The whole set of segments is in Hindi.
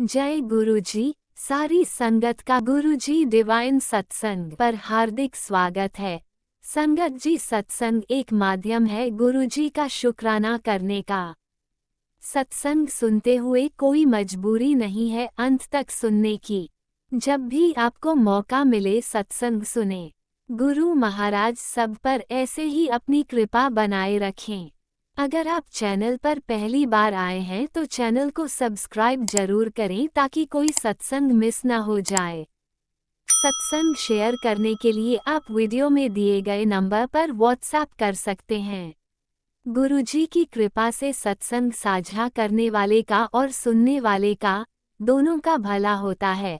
जय गुरुजी। सारी संगत का गुरुजी डिवाइन सत्संग पर हार्दिक स्वागत है। संगत जी, सत्संग एक माध्यम है गुरुजी का शुक्राना करने का। सत्संग सुनते हुए कोई मजबूरी नहीं है अंत तक सुनने की। जब भी आपको मौका मिले सत्संग सुने। गुरु महाराज सब पर ऐसे ही अपनी कृपा बनाए रखें। अगर आप चैनल पर पहली बार आए हैं तो चैनल को सब्सक्राइब जरूर करें ताकि कोई सत्संग मिस ना हो जाए। सत्संग शेयर करने के लिए आप वीडियो में दिए गए नंबर पर व्हाट्सएप कर सकते हैं। गुरुजी की कृपा से सत्संग साझा करने वाले का और सुनने वाले का, दोनों का भला होता है।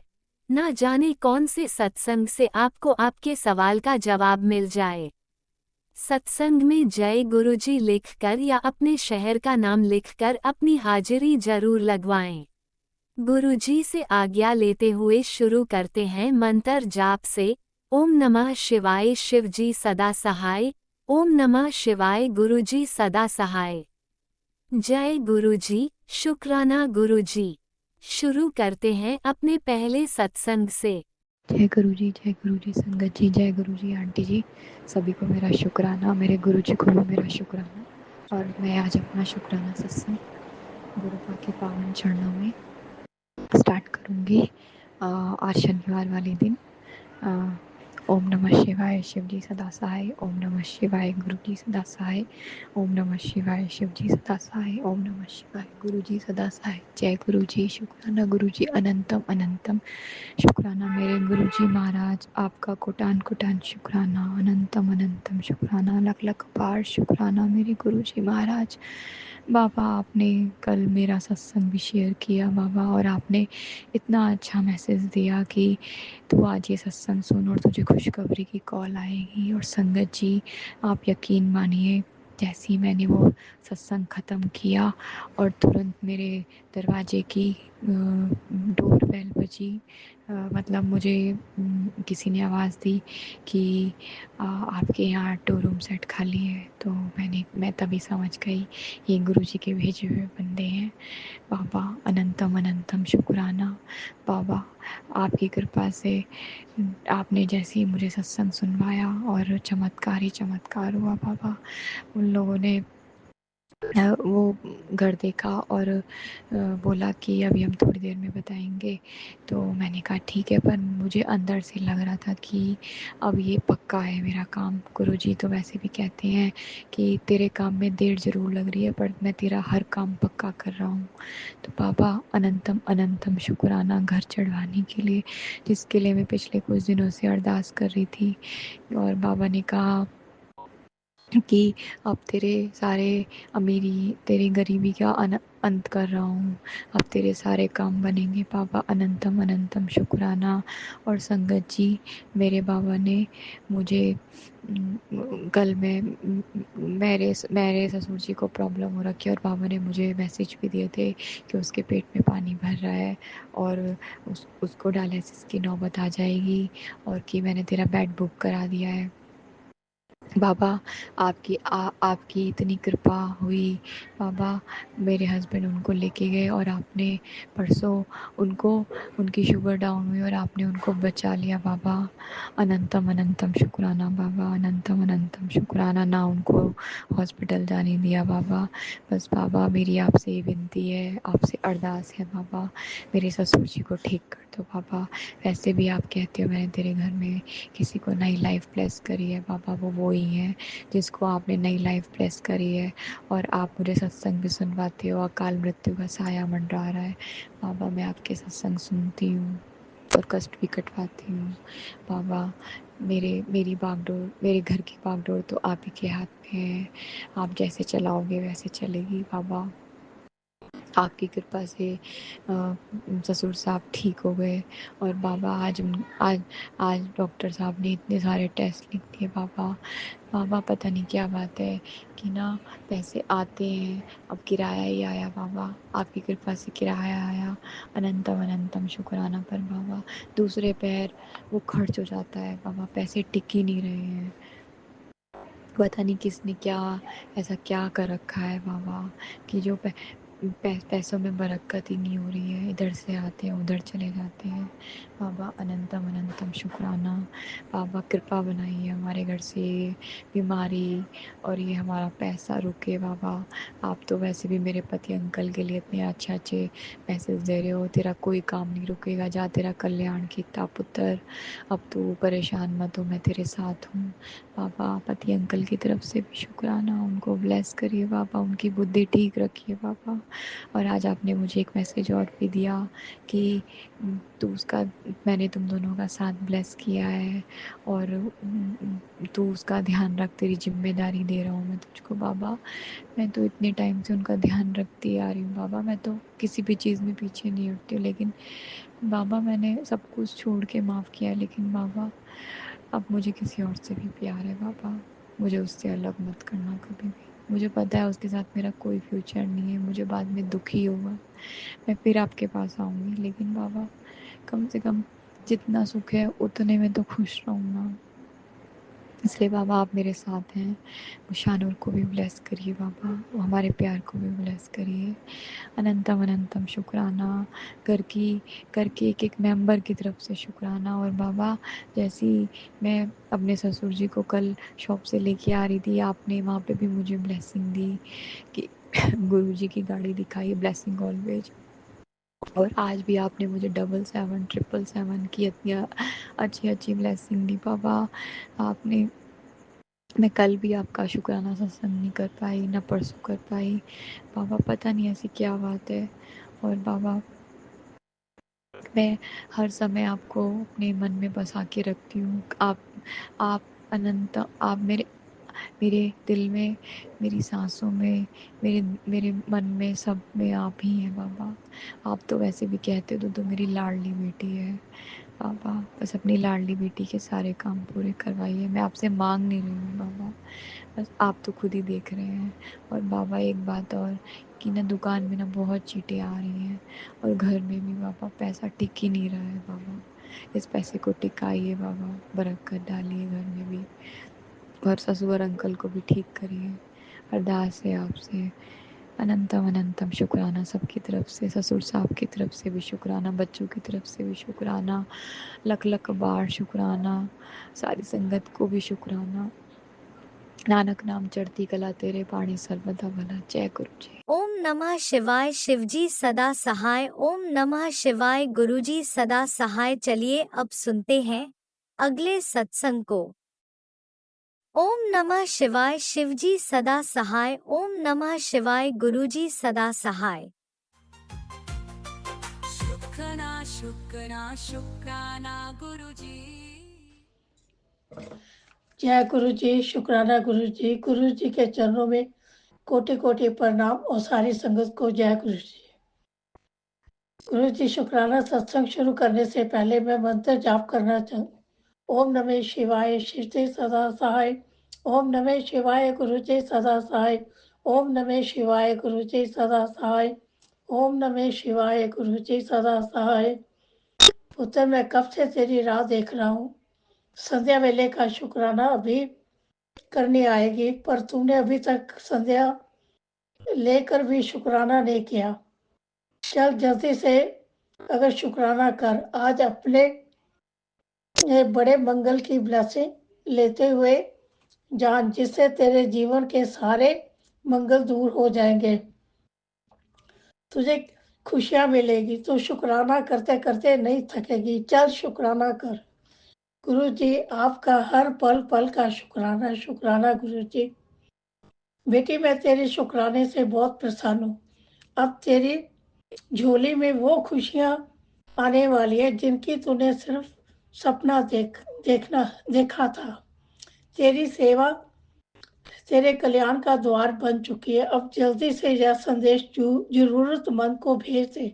ना जाने कौन से सत्संग से आपको आपके सवाल का जवाब मिल जाए। सत्संग में जय गुरुजी लिखकर या अपने शहर का नाम लिखकर अपनी हाजिरी जरूर लगवाएं। गुरुजी से आज्ञा लेते हुए शुरू करते हैं मंत्र जाप से। ओम नमः शिवाय शिवजी सदा सहाय। ओम नमः शिवाय गुरुजी सदा सहाय। जय गुरुजी, शुक्राना गुरुजी। शुरू करते हैं अपने पहले सत्संग से। जय गुरु जी संगत जी, जय गुरु जी आंटी जी, सभी को मेरा शुक्राना, मेरे गुरु जी को भी मेरा शुक्राना। और मैं आज अपना शुक्राना सत्संग गुरु के पावन चरणों में स्टार्ट करूँगी। आज शनिवार वाले दिन ओम नमः शिवाय शिवजी सदा सहाय। ओम नमः शिवाय गुरु जी सदा सहाय। ओम नमः शिवाय शिवजी सदा सहाय। ओम नमः शिवाय गुरु जी सदा सहाय। जय गुरु जी, शुक्राना गुरु जी, अनंतम अनंतम शुक्राना मेरे गुरु जी महाराज, आपका कोटान कोटान शुक्राना, अनंतम अनंतम शुक्राना, लख लख बार शुक्राना मेरे गुरु जी महाराज। बाबा, आपने कल मेरा सत्संग भी शेयर किया बाबा, और आपने इतना अच्छा मैसेज दिया कि तू आज ये सत्संग सुन और तुझे खुशखबरी की कॉल आएगी। और संगत जी, आप यकीन मानिए, जैसे ही मैंने वो सत्संग ख़त्म किया और तुरंत मेरे दरवाजे की डोर बेल बजी। मतलब मुझे किसी ने आवाज़ दी कि आपके यहाँ 2 रूम सेट खाली है। तो मैं तभी समझ गई ये गुरु जी के भेजे हुए बंदे हैं। बाबा, अनंतम अनंतम शुक्राना। बाबा, आपकी कृपा से आपने जैसे ही मुझे सत्संग सुनवाया और चमत्कार ही चमत्कार हुआ बाबा। उन लोगों ने वो घर देखा और बोला कि अभी हम थोड़ी देर में बताएंगे। तो मैंने कहा ठीक है, पर मुझे अंदर से लग रहा था कि अब ये पक्का है मेरा काम। गुरुजी तो वैसे भी कहते हैं कि तेरे काम में देर ज़रूर लग रही है, पर मैं तेरा हर काम पक्का कर रहा हूँ। तो बाबा, अनंतम अनंतम शुक्राना घर चढ़वाने के लिए, जिसके लिए मैं पिछले कुछ दिनों से अरदास कर रही थी। और बाबा ने कहा कि अब तेरे सारे अमीरी, तेरी गरीबी का अंत कर रहा हूँ, अब तेरे सारे काम बनेंगे बाबा। अनंतम अनंतम शुक्राना। और संगत जी, मेरे बाबा ने मुझे कल में मेरे मेरे ससुर जी को प्रॉब्लम हो रखी है, और बाबा ने मुझे मैसेज भी दिए थे कि उसके पेट में पानी भर रहा है और उसको डायलिसिस की नौबत आ जाएगी, और कि मैंने तेरा बेड बुक करा दिया है। बाबा, आपकी इतनी कृपा हुई बाबा। मेरे हस्बैंड उनको लेके गए और आपने परसों उनको, उनकी शुगर डाउन हुई और आपने उनको बचा लिया बाबा। अनंतम अनंतम शुक्राना बाबा, अनंतम अनंतम शुक्राना। ना उनको हॉस्पिटल जाने दिया बाबा। बस बाबा, मेरी आपसे ये विनती है, आपसे अरदास है बाबा, मेरे ससुर जी को ठीक कर दो बाबा। वैसे भी आप कहते हो मैंने तेरे घर में किसी को नई लाइफ ब्लेस करी है बाबा, वो ही है जिसको आपने नई लाइफ ब्लेस करी है। और आप मुझे सत्संग भी सुनवाते हो, अकाल मृत्यु का साया मंडरा रहा है बाबा। मैं आपके सत्संग सुनती हूँ और कष्ट भी कटवाती हूँ बाबा। मेरी बागडोर, मेरे घर की बागडोर तो आप ही के हाथ में है। आप जैसे चलाओगे वैसे चलेगी बाबा। आपकी कृपा से ससुर साहब ठीक हो गए। और बाबा, आज आज डॉक्टर साहब ने इतने सारे टेस्ट लिख दिए बाबा। बाबा, पता नहीं क्या बात है कि ना पैसे आते हैं, अब किराया ही आया बाबा, आपकी कृपा से किराया आया। अनंतम अनंतम शुक्राना। पर बाबा, दूसरे पैर वो खर्च हो जाता है बाबा, पैसे टिक ही नहीं रहे हैं। पता नहीं किसने क्या ऐसा क्या कर रखा है बाबा कि जो पैसों में बरकत ही नहीं हो रही है, इधर से आते हैं उधर चले जाते हैं। बाबा अनंतम अनंतम शुक्राना। बाबा कृपा बनाइए हमारे घर से बीमारी और ये हमारा पैसा रुके। बाबा आप तो वैसे भी मेरे पति अंकल के लिए इतने अच्छे अच्छे मैसेज दे रहे हो, तेरा कोई काम नहीं रुकेगा, जा तेरा कल्याण कीता पुत्र, अब तू परेशान मत हो, मैं तेरे साथ हूँ। बाबा पति अंकल की तरफ से भी शुक्राना, उनको ब्लेस करिए बाबा, उनकी बुद्धि ठीक रखिए बाबा। और आज आपने मुझे एक मैसेज और भी दिया कि तू उसका मैंने तुम दोनों का साथ ब्लेस किया है और तू उसका ध्यान रख, तेरी जिम्मेदारी दे रहा हूँ मैं तुझको बाबा। मैं तो इतने टाइम से उनका ध्यान रखती आ रही हूँ बाबा, मैं तो किसी भी चीज़ में पीछे नहीं हटती हूँ, लेकिन बाबा मैंने सब कुछ छोड़ के माफ़ किया, लेकिन बाबा अब मुझे किसी और से भी प्यार है बाबा, मुझे उससे अलग मत करना कभी भी। मुझे पता है उसके साथ मेरा कोई फ्यूचर नहीं है, मुझे बाद में दुख ही होगा, मैं फिर आपके पास आऊँगी, लेकिन बाबा कम से कम जितना सुख है उतने में तो खुश रहूँ ना। इसलिए बाबा आप मेरे साथ हैं, शानूर को भी ब्लेस करिए बाबा, वो हमारे प्यार को भी ब्लेस करिए। अनंतम अनंतम शुक्राना। घर के एक एक मेंबर की तरफ से शुक्राना। और बाबा जैसी मैं अपने ससुर जी को कल शॉप से लेके आ रही थी, आपने वहाँ पे भी मुझे ब्लेसिंग दी कि गुरु जी की गाड़ी दिखाई, ब्लेसिंग ऑलवेज। और आज भी आपने मुझे 777 777 की इतनी अच्छी अच्छी ब्लेसिंग दी बाबा। आपने मैं कल भी आपका शुक्राना सत्संग नहीं कर पाई, ना परसों कर पाई बाबा, पता नहीं ऐसी क्या बात है। और बाबा मैं हर समय आपको अपने मन में बसा के रखती हूँ। आप अनंत, आप मेरे मेरे दिल में, मेरी सांसों में, मेरे मेरे मन में, सब में आप ही हैं बाबा। आप तो वैसे भी कहते तो मेरी लाडली बेटी है बाबा, बस अपनी लाडली बेटी के सारे काम पूरे करवाइए। मैं आपसे मांग नहीं रही हूँ बाबा, बस आप तो खुद ही देख रहे हैं। और बाबा एक बात और कि ना दुकान में ना बहुत चीटें आ रही हैं और घर में भी बाबा पैसा टिक ही नहीं रहा है बाबा, इस पैसे को टिकाइए बाबा, बरकत डालिए घर में भी, और ससुर अंकल को भी ठीक करिए। अरदास है आपसे। अनंतम अनंतम शुक्राना सबकी तरफ से, ससुर साहब की तरफ से भी शुक्राना, बच्चों की तरफ से भी शुक्राना, लख लख बार शुक्राना, सारी संगत को भी शुक्राना। नानक नाम चढ़ती कला तेरे पानी सर्वदा भला। जय गुरु जी। ओम नमः शिवाय। शिवजी सदा सहाय। ओम नमः शिवाय। गुरुजी सदा सहाय। चलिए अब सुनते हैं अगले सत्संग को। ओम नमः शिवाय। शिवजी सदा सहाय। ओम नमः शिवाय। गुरुजी सदा सहाय। शुक्राना शुक्राना शुक्राना गुरुजी। जय गुरु जी। शुक्राना गुरु जी। गुरु जी के चरणों में कोटि कोटि प्रणाम और सारी संगत को जय गुरु जी। गुरु जी शुक्राना सत्संग शुरू करने से पहले मैं मंत्र जाप करना चाहूँ। ओम नमः शिवाय। शिव जी सदा सहाय। ओम नमः शिवाय। गुरु जी सदा सहाय। ओम नमः शिवाय। गुरु जी सदा सहाय। ओम नमः शिवाय। गुरु जी सदा सहाय। पुत्र मैं कब से तेरी राह देख रहा हूँ, संध्या वेले का शुक्राना अभी करनी आएगी, पर तूने अभी तक संध्या लेकर भी शुक्राना नहीं किया। चल जल्दी से अगर शुक्राना कर। आज अपने बड़े मंगल की ब्लेसिंग लेते हुए जान, जिससे तेरे जीवन के सारे मंगल दूर हो जाएंगे, तुझे खुशियां मिलेगी। तू शुक्राना करते करते नहीं थकेगी। चल शुक्राना कर। गुरु जी आपका हर पल पल का शुक्राना। शुक्राना गुरु जी। बेटी मैं तेरे शुक्राने से बहुत प्रसन्न हूँ। अब तेरी झोली में वो खुशियाँ आने वाली है जिनकी तूने सिर्फ सपना देखा था। तेरी सेवा तेरे कल्याण का द्वार बन चुकी है। अब जल्दी से यह संदेश जरूरतमंद को भेज दे,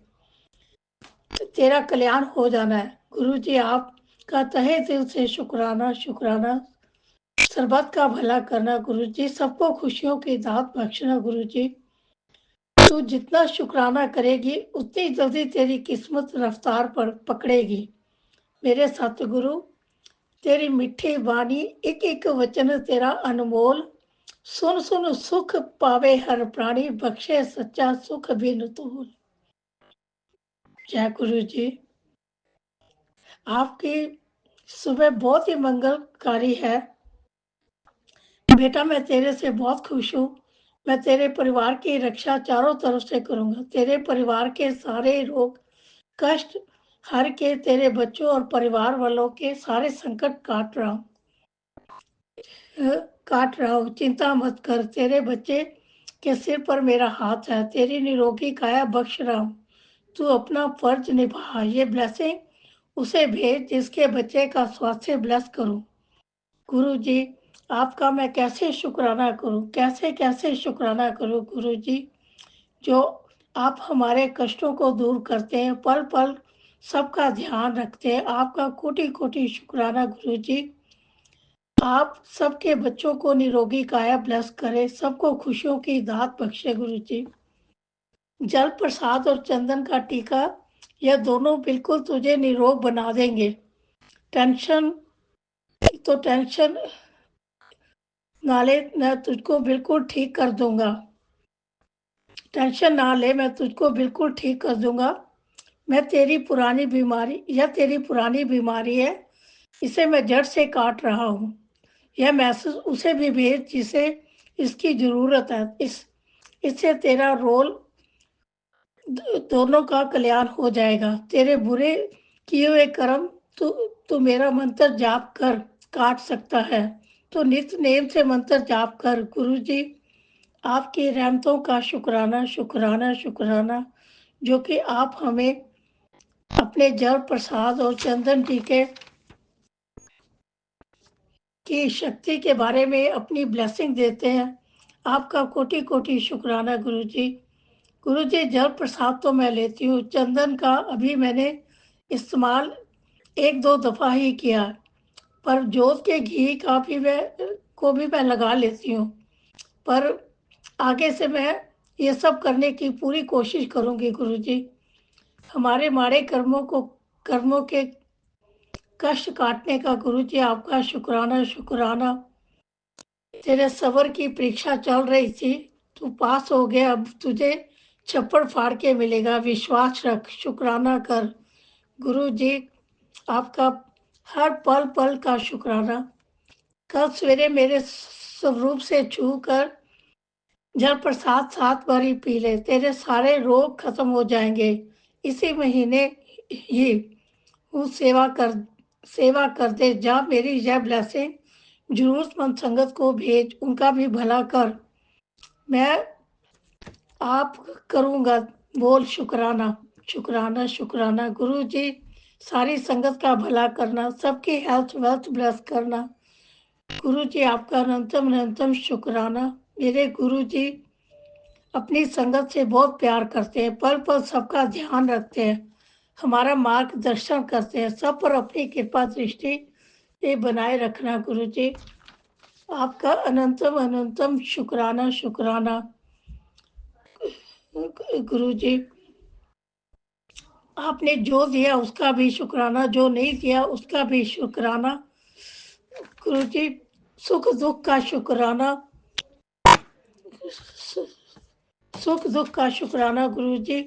तेरा कल्याण हो जाना है। गुरु जी आपका तहे दिल से शुक्राना। शुक्राना सरबत का भला करना गुरु जी, सबको खुशियों की दात बख्शना गुरु जी। तू जितना शुक्राना करेगी उतनी जल्दी तेरी किस्मत रफ्तार पर पकड़ेगी। मेरे सतगुरु तेरी मीठी वाणी, एक एक वचन तेरा अनमोल, सुन सुन सुख पावे हर प्राणी, बख्शे सच्चा सुख बिन तूल। जय गुरु जी। आपकी सुबह बहुत ही मंगलकारी है। बेटा मैं तेरे से बहुत खुश हूँ। मैं तेरे परिवार की रक्षा चारों तरफ से करूंगा। तेरे परिवार के सारे रोग कष्ट हर के तेरे बच्चों और परिवार वालों के सारे संकट काट रहा हूँ। चिंता मत कर, तेरे बच्चे के सिर पर मेरा हाथ है। तेरी निरोगी काया बख्श रहा हूँ। तू अपना फर्ज निभा। ये ब्लेसिंग उसे भेज जिसके बच्चे का स्वास्थ्य ब्लेस करूं। गुरु जी आपका मैं कैसे शुक्राना करूं, कैसे कैसे शुक्राना करूं गुरु जी, जो आप हमारे कष्टों को दूर करते हैं, पल पल सबका ध्यान रखते हैं। आपका कोटि कोटि शुक्राना गुरु जी। आप सबके बच्चों को निरोगी काया ब्लेस करें, सबको खुशियों की दात बख्शे गुरु जी। जल प्रसाद और चंदन का टीका यह दोनों बिल्कुल तुझे निरोग बना देंगे। टेंशन ना ले, मैं तुझको बिल्कुल ठीक कर दूंगा। टेंशन ना ले, मैं तुझको बिल्कुल ठीक कर दूंगा। मैं तेरी पुरानी बीमारी यह तेरी पुरानी बीमारी है, इसे मैं जड़ से काट रहा हूँ। यह मैसेज उसे भी भेज जिसे इसकी जरूरत है। इससे तेरा रोल दोनों का कल्याण हो जाएगा। तेरे बुरे किए हुए कर्म तू मेरा मंत्र जाप कर काट सकता है, तो नित्य नेम से मंत्र जाप कर। गुरु जी आपकी रहमतों का शुक्राना शुक्राना शुक्राना, जो कि आप हमें अपने जल प्रसाद और चंदन टीके की शक्ति के बारे में अपनी ब्लेसिंग देते हैं। आपका कोटि कोटि शुक्राना गुरु जी। गुरु जी जल प्रसाद तो मैं लेती हूँ, चंदन का अभी मैंने इस्तेमाल एक दो दफ़ा ही किया, पर जोत के घी का भी मैं लगा लेती हूँ। पर आगे से मैं ये सब करने की पूरी कोशिश करूँगी गुरु जी। हमारे माड़े कर्मों के कष्ट काटने का गुरु जी आपका शुक्राना शुक्राना। तेरे सबर की परीक्षा चल रही थी, तू पास हो गया, अब तुझे छप्पड़ फाड़ के मिलेगा। विश्वास रख, शुक्राना कर। गुरु जी आपका हर पल पल का शुक्राना। कल सवेरे मेरे स्वरूप से छू कर जल प्रसाद 7 बारी पी ले, तेरे सारे रोग खत्म हो जाएंगे। इसी महीने ही वो सेवा कर दे। जा मेरी यह ब्लेसिंग जरूरतमंद संगत को भेज, उनका भी भला कर। मैं आप करूँगा, बोल शुक्राना शुक्राना शुक्राना। गुरु जी सारी संगत का भला करना, सबकी हेल्थ वेल्थ ब्लेस करना। गुरु जी आपका अनंतम अनंतम शुक्राना। मेरे गुरु जी अपनी संगत से बहुत प्यार करते हैं, पल पल सबका ध्यान रखते हैं, हमारा मार्गदर्शन करते हैं। सब पर अपनी कृपा दृष्टि बनाए रखना गुरु जी। आपका अनंतम अनंतम शुक्राना शुक्राना गुरु जी। आपने जो दिया उसका भी शुक्राना, जो नहीं दिया उसका भी शुक्राना गुरु जी। सुख दुख का शुक्राना, सुख दुख का शुक्राना गुरु जी।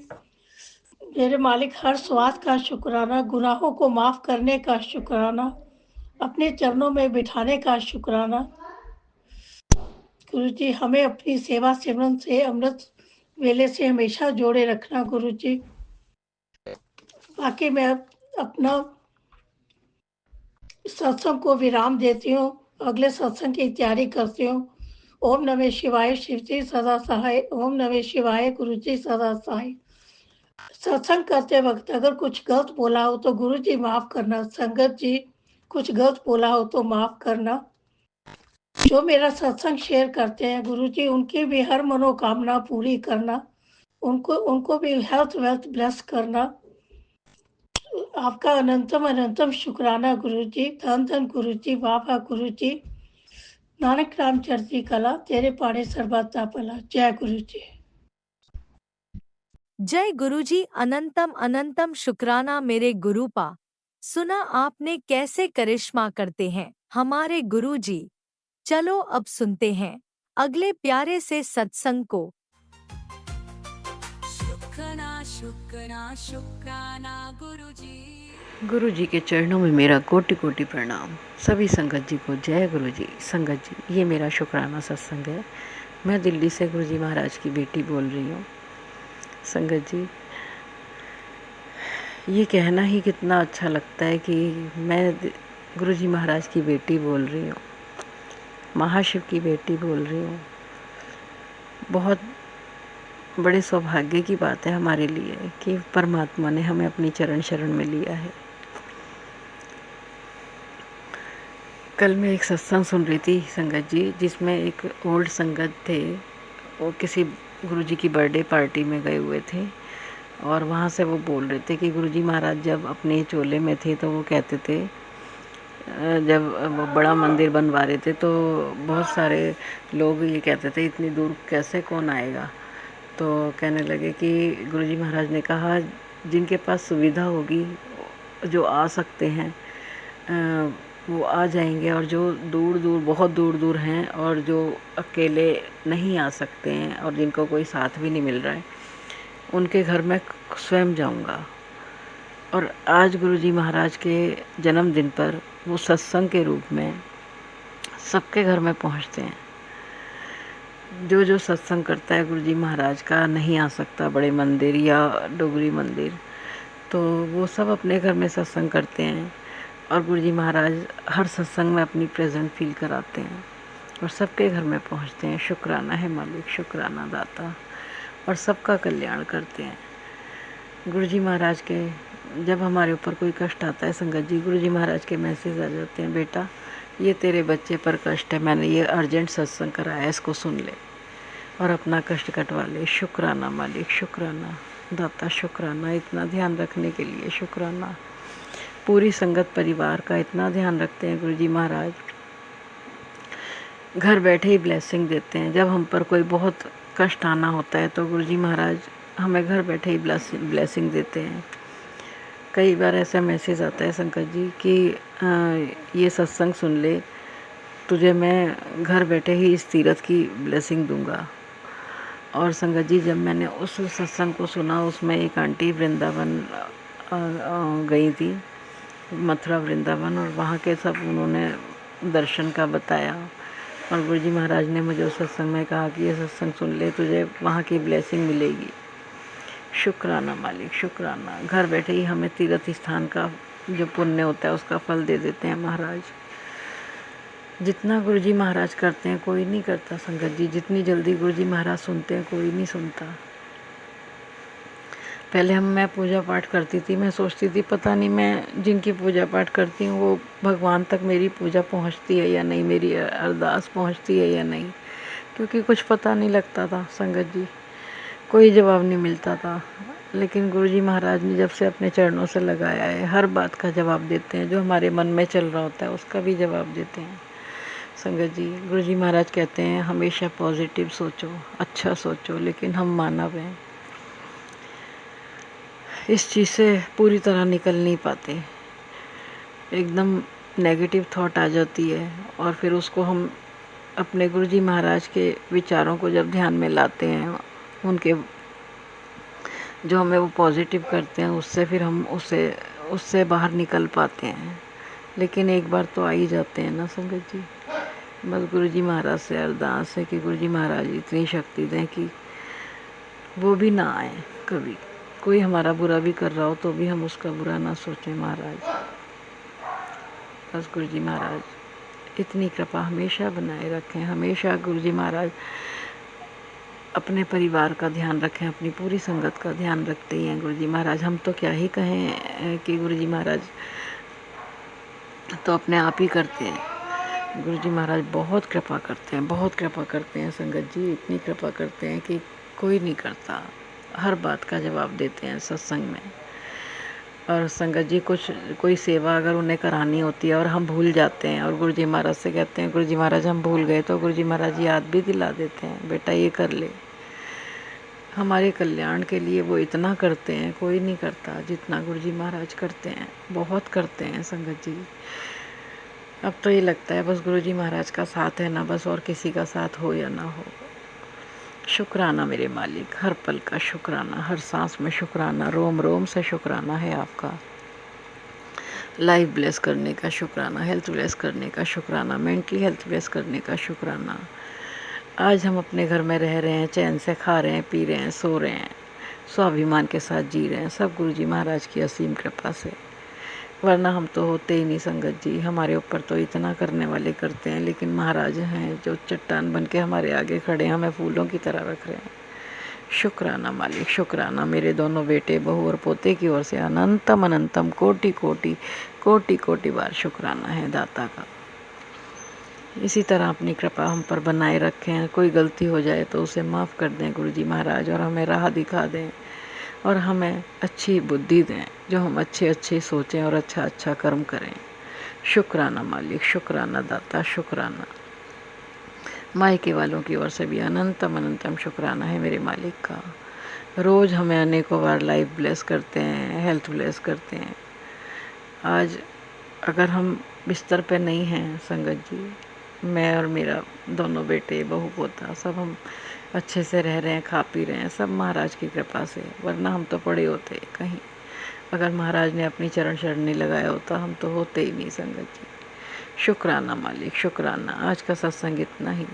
मेरे मालिक हर स्वाद का शुक्राना, गुनाहों को माफ करने का शुक्राना, अपने चरणों में बिठाने का शुक्राना गुरु जी। हमें अपनी सेवा सिमरन से अमृत वेले से हमेशा जोड़े रखना गुरु जी। बाकी मैं अपना सत्संग को विराम देती हूँ, अगले सत्संग की तैयारी करती हूँ। ओम नमः शिवाय, शिव जी सदा सहाय। ओम नमः शिवाय, गुरु जी सदा सहाय। सत्संग करते वक्त अगर कुछ गलत बोला हो तो गुरु जी माफ करना, संगत जी कुछ गलत बोला हो तो माफ करना। जो मेरा सत्संग शेयर करते हैं गुरु जी उनकी भी हर मनोकामना पूरी करना, उनको भी हेल्थ वेल्थ ब्लेस करना। आपका अनंतम अनंतम शुक्राना गुरु जी। धन धन गुरु जी, बाबा गुरु जी। नानक राम चढ़ती कला, तेरे पाड़े सर्वदा भला। जय गुरु जी। जय गुरुजी। अनंतम अनंतम शुक्राना मेरे गुरुपा। सुना आपने कैसे करिश्मा करते हैं हमारे गुरुजी। चलो अब सुनते हैं अगले प्यारे से सत्संग को। शुक्राना शुक्राना गुरु जी के चरणों में मेरा कोटि कोटि प्रणाम। सभी संगत जी को जय गुरु जी। संगत जी, ये मेरा शुक्राना सत्संग है। मैं दिल्ली से गुरु जी महाराज की बेटी बोल रही हूँ। संगत जी, ये कहना ही कितना अच्छा लगता है कि मैं गुरु जी महाराज की बेटी बोल रही हूँ, महाशिव की बेटी बोल रही हूँ। बहुत बड़े सौभाग्य की बात है हमारे लिए कि परमात्मा ने हमें अपनी चरण शरण में लिया है। कल मैं एक सत्संग सुन रही थी संगत जी, जिसमें एक ओल्ड संगत थे। वो किसी गुरुजी की बर्थडे पार्टी में गए हुए थे और वहाँ से वो बोल रहे थे कि गुरुजी महाराज जब अपने चोले में थे तो वो कहते थे, जब वो बड़ा मंदिर बनवा रहे थे तो बहुत सारे लोग ये कहते थे इतनी दूर कैसे कौन आएगा। तो कहने लगे कि गुरुजी महाराज ने कहा जिनके पास सुविधा होगी, जो आ सकते हैं वो आ जाएंगे, और जो दूर दूर बहुत दूर दूर हैं और जो अकेले नहीं आ सकते हैं और जिनको कोई साथ भी नहीं मिल रहा है, उनके घर में स्वयं जाऊंगा। और आज गुरुजी महाराज के जन्मदिन पर वो सत्संग के रूप में सबके घर में पहुंचते हैं। जो जो सत्संग करता है गुरुजी महाराज का, नहीं आ सकता बड़े मंदिर या डोगरी मंदिर, तो वो सब अपने घर में सत्संग करते हैं और गुरुजी महाराज हर सत्संग में अपनी प्रेजेंट फील कराते हैं और सबके घर में पहुंचते हैं। शुक्राना है मालिक, शुक्राना दाता, और सबका कल्याण करते हैं। गुरुजी महाराज के जब हमारे ऊपर कोई कष्ट आता है संगत जी, गुरुजी महाराज के मैसेज आ जाते हैं, बेटा ये तेरे बच्चे पर कष्ट है, मैंने ये अर्जेंट सत्संग कराया, इसको सुन ले और अपना कष्ट कटवा ले। शुक्राना मालिक, शुक्राना दाता, शुक्राना इतना ध्यान रखने के लिए, शुक्राना। पूरी संगत परिवार का इतना ध्यान रखते हैं गुरुजी महाराज, घर बैठे ही ब्लेसिंग देते हैं। जब हम पर कोई बहुत कष्ट आना होता है तो गुरुजी महाराज हमें घर बैठे ही ब्लेसिंग देते हैं। कई बार ऐसा मैसेज आता है संकट जी कि ये सत्संग सुन ले, तुझे मैं घर बैठे ही इस तीरथ की ब्लेसिंग दूंगा। और संगत जी, जब मैंने उस सत्संग को सुना, उसमें एक आंटी वृंदावन गई थी, मथुरा वृंदावन, और वहाँ के सब उन्होंने दर्शन का बताया और गुरुजी महाराज ने मुझे उस सत्संग में कहा कि ये सत्संग सुन ले, तुझे वहाँ की ब्लेसिंग मिलेगी। शुक्राना मालिक, शुक्राना। घर बैठे ही हमें तीर्थ स्थान का जो पुण्य होता है उसका फल दे देते हैं महाराज। जितना गुरुजी महाराज करते हैं कोई नहीं करता संगत जी, जितनी जल्दी गुरुजी महाराज सुनते हैं कोई नहीं सुनता। पहले मैं पूजा पाठ करती थी, मैं सोचती थी पता नहीं मैं जिनकी पूजा पाठ करती हूँ वो भगवान तक मेरी पूजा पहुँचती है या नहीं, मेरी अरदास पहुँचती है या नहीं, क्योंकि कुछ पता नहीं लगता था संगत जी, कोई जवाब नहीं मिलता था। लेकिन गुरुजी महाराज ने जब से अपने चरणों से लगाया है, हर बात का जवाब देते हैं, जो हमारे मन में चल रहा होता है उसका भी जवाब देते हैं संगत जी। गुरुजी महाराज कहते हैं हमेशा पॉजिटिव सोचो, अच्छा सोचो, लेकिन हम मानव हैं, इस चीज़ से पूरी तरह निकल नहीं पाते। एकदम नेगेटिव थॉट आ जाती है और फिर उसको हम अपने गुरुजी महाराज के विचारों को जब ध्यान में लाते हैं, उनके जो हमें वो पॉजिटिव करते हैं, उससे फिर हम उससे बाहर निकल पाते हैं। लेकिन एक बार तो आ ही जाते हैं ना संगत जी। बस गुरुजी महाराज से अरदास है कि गुरुजी महाराज इतनी शक्ति दें कि वो भी ना आए कभी। कोई हमारा बुरा भी कर रहा हो तो भी हम उसका बुरा ना सोचें महाराज। बस गुरुजी महाराज इतनी कृपा हमेशा बनाए रखें। हमेशा गुरुजी महाराज अपने परिवार का ध्यान रखें, अपनी पूरी संगत का ध्यान रखते ही हैं गुरुजी महाराज। हम तो क्या ही कहें कि गुरुजी महाराज तो अपने आप ही करते हैं। गुरुजी महाराज बहुत कृपा करते हैं, बहुत कृपा करते हैं संगत जी, इतनी कृपा करते हैं कि कोई नहीं करता। हर बात का जवाब देते हैं सत्संग में। और संगत जी कोई सेवा अगर उन्हें करानी होती है और हम भूल जाते हैं और गुरुजी महाराज से कहते हैं गुरुजी महाराज हम भूल गए, तो गुरुजी महाराज याद भी दिला देते हैं, बेटा ये कर ले। हमारे कल्याण के लिए वो इतना करते हैं, कोई नहीं करता जितना गुरुजी महाराज करते हैं। बहुत करते हैं संगत जी। अब तो ये लगता है बस गुरुजी महाराज का साथ है ना, बस और किसी का साथ हो या ना हो। शुक्राना मेरे मालिक, हर पल का शुक्राना, हर सांस में शुक्राना, रोम रोम से शुक्राना है आपका। लाइफ ब्लेस करने का शुक्राना, हेल्थ ब्लेस करने का शुक्राना, मेंटली हेल्थ ब्लेस करने का शुक्राना। आज हम अपने घर में रह रहे हैं, चैन से खा रहे हैं, पी रहे हैं, सो रहे हैं, स्वाभिमान के साथ जी रहे हैं, सब गुरुजी महाराज की असीम कृपा से। वरना हम तो होते ही नहीं संगत जी। हमारे ऊपर तो इतना करने वाले करते हैं, लेकिन महाराज हैं जो चट्टान बन के हमारे आगे खड़े हैं, हमें फूलों की तरह रख रहे हैं। शुक्राना मालिक, शुक्राना। मेरे दोनों बेटे, बहू और पोते की ओर से अनंतम अनंतम कोटि कोटि कोटि कोटि बार शुक्राना है दाता का। इसी तरह अपनी कृपा हम पर बनाए रखें। कोई गलती हो जाए तो उसे माफ़ कर दें गुरुजी महाराज, और हमें राह दिखा दें और हमें अच्छी बुद्धि दें, जो हम अच्छे अच्छे सोचें और अच्छा अच्छा कर्म करें। शुक्राना मालिक, शुक्राना दाता, शुक्राना। मायके वालों की ओर से भी अनंतम अनंतम शुक्राना है मेरे मालिक का। रोज़ हमें अनेकों बार लाइफ ब्लेस करते हैं, हेल्थ ब्लेस करते हैं। आज अगर हम बिस्तर पे नहीं हैं संगत जी, मैं और मेरा दोनों बेटे, बहू पोता, सब हम अच्छे से रह रहे हैं, खा पी रहे हैं, सब महाराज की कृपा से। वरना हम तो पड़े होते कहीं। अगर महाराज ने अपनी चरण शरण नहीं लगाया होता, हम तो होते ही नहीं संगत जी। शुक्राना मालिक, शुक्राना। आज का सत्संग इतना ही।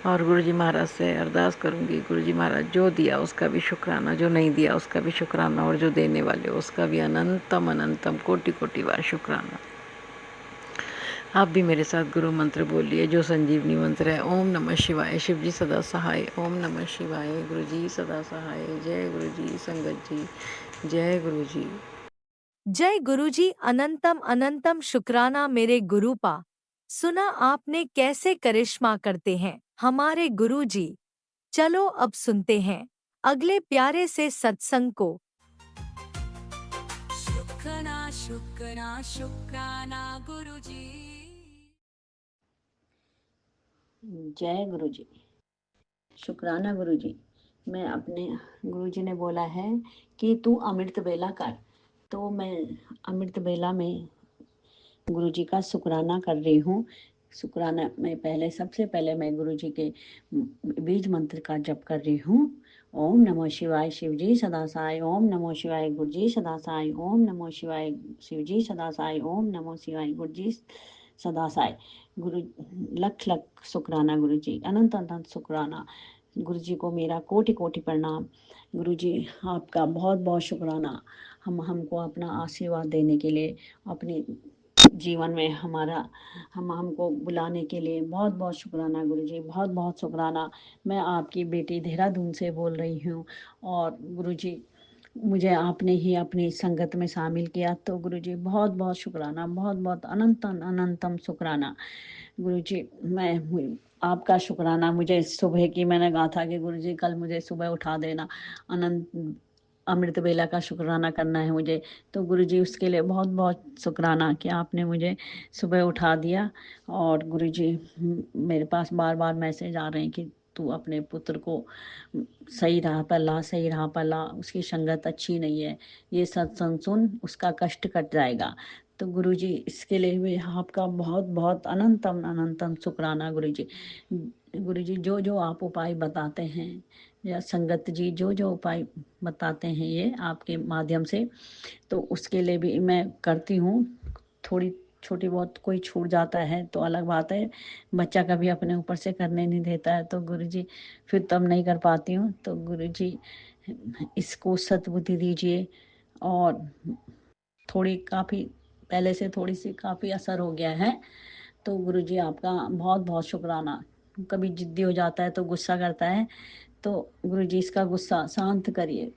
और गुरुजी महाराज से अरदास करूँगी, गुरुजी महाराज जो दिया उसका भी शुक्राना, जो नहीं दिया उसका भी शुक्राना, और जो देने वाले उसका भी अनंतम अनंतम कोटि कोटि बार शुक्राना। आप भी मेरे साथ गुरु मंत्र बोलिए, जो संजीवनी मंत्र है। ओम नमः शिवाय, शिव जी सदा सहाय। ओम नमः शिवाय, गुरु जी सदा सहाय। जय गुरु जी संगत जी, जय गुरु जी। जय गुरुजी। अनंतम अनंतम शुक्राना मेरे गुरुपा। सुना आपने कैसे करिश्मा करते हैं हमारे गुरुजी। चलो अब सुनते हैं अगले प्यारे से सत्संग को। शुक्राना शुक्राना शुक्राना गुरुजी। जय गुरु जी। शुक्राना गुरु जी। मैं अपने गुरु जी ने बोला है कि तू अमृत बेला कर, तो मैं अमृत बेला में गुरु जी का शुक्राना कर रही हूँ। शुक्राना मैं पहले, सबसे पहले मैं गुरु जी के बीज मंत्र का जप कर रही हूँ। ओम नमो शिवाय शिव जी सदा साई। ओम नमो शिवाय गुरु जी सदा साई। ओम नमो शिवाय शिव जी सदा साई। ओम नमो शिवाय गुरु जी सदा साई। गुरु लख लख शुक्राना गुरु जी, अनंत अनंत शुक्राना। गुरु जी को मेरा कोटि कोटि प्रणाम। गुरु जी आपका बहुत बहुत शुक्राना, हमको अपना आशीर्वाद देने के लिए, अपनी जीवन में हमको बुलाने के लिए बहुत बहुत शुक्राना गुरुजी, बहुत बहुत शुक्राना। मैं आपकी बेटी देहरादून से बोल रही हूँ, और गुरुजी मुझे आपने ही अपनी संगत में शामिल किया, तो गुरुजी बहुत बहुत शुक्राना, बहुत बहुत अनंतम अनंतम शुक्राना गुरुजी। मैं आपका शुक्राना, मुझे सुबह की मैंने कहा था कि गुरुजी कल मुझे सुबह उठा देना, अनंत अमृत बेला का शुक्राना करना है मुझे, तो गुरुजी उसके लिए बहुत बहुत शुक्राना कि आपने मुझे सुबह उठा दिया। और गुरुजी मेरे पास बार बार मैसेज आ रहे हैं कि तू अपने पुत्र को सही राह पर ला, सही राह पर ला, उसकी संगत अच्छी नहीं है, ये सत्संग सुन, उसका कष्ट कट जाएगा। तो गुरुजी इसके लिए भी आपका बहुत बहुत अनंतम अनंतम शुक्राना गुरुजी। गुरुजी जो जो आप उपाय बताते हैं, या संगत जी जो जो उपाय बताते हैं ये आपके माध्यम से, तो उसके लिए भी मैं करती हूँ। थोड़ी छोटी बहुत कोई छूट जाता है तो अलग बात है, बच्चा कभी अपने ऊपर से करने नहीं देता है, तो गुरुजी फिर तब नहीं कर पाती हूँ। तो गुरुजी इसको सद्बुद्धि दीजिए, और थोड़ी काफ़ी पहले से थोड़ी सी काफ़ी असर हो गया है। तो गुरुजी आपका बहुत बहुत शुक्राना। कभी जिद्दी हो जाता है तो गुस्सा करता है, तो गुरुजी इसका गुस्सा शांत करिए।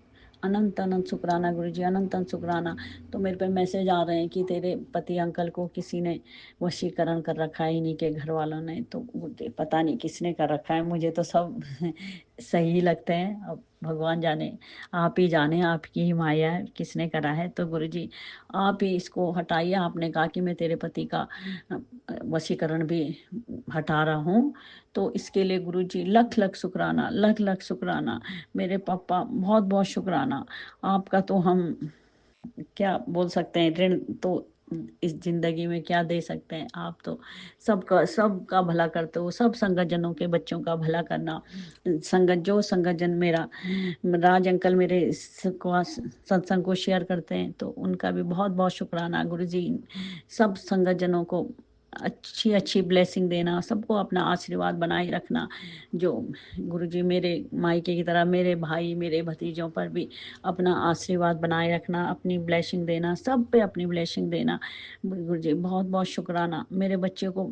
अनंत अनंत शुक्राना गुरुजी, अनंत अनंत शुक्राना। तो मेरे पे मैसेज आ रहे हैं कि तेरे पति अंकल को किसी ने वशीकरण कर रखा है, इन्हीं के घर वालों ने, तो मुझे पता नहीं किसने कर रखा है, मुझे तो सब सही लगते हैं। अब भगवान जाने, आप ही जाने, आपकी ही माया है किसने करा है। तो गुरुजी आप ही इसको हटाइए। आपने कहा कि मैं तेरे पति का वशीकरण भी हटा रहा हूँ, तो इसके लिए गुरुजी लख लख शुक्राना, लख लख शुक्राना। मेरे पापा बहुत बहुत शुक्राना। आपका तो हम क्या बोल सकते हैं, ऋण तो इस ज़िंदगी में क्या दे सकते हैं। आप तो सबका भला करते हो, सब संगतजनों के बच्चों का भला करना। जो संगतजन मेरा राज अंकल मेरे सत्संग को शेयर करते हैं, तो उनका भी बहुत-बहुत शुक्राना। गुरुजी सब संगतजनों को अच्छी ब्लेसिंग देना, सबको अपना आशीर्वाद बनाए रखना। जो गुरुजी मेरे मायके की तरह मेरे भाई, मेरे भतीजों पर भी अपना आशीर्वाद बनाए रखना, अपनी ब्लेसिंग देना, सब पे अपनी ब्लेसिंग देना। गुरुजी बहुत-बहुत शुक्राना। मेरे बच्चे को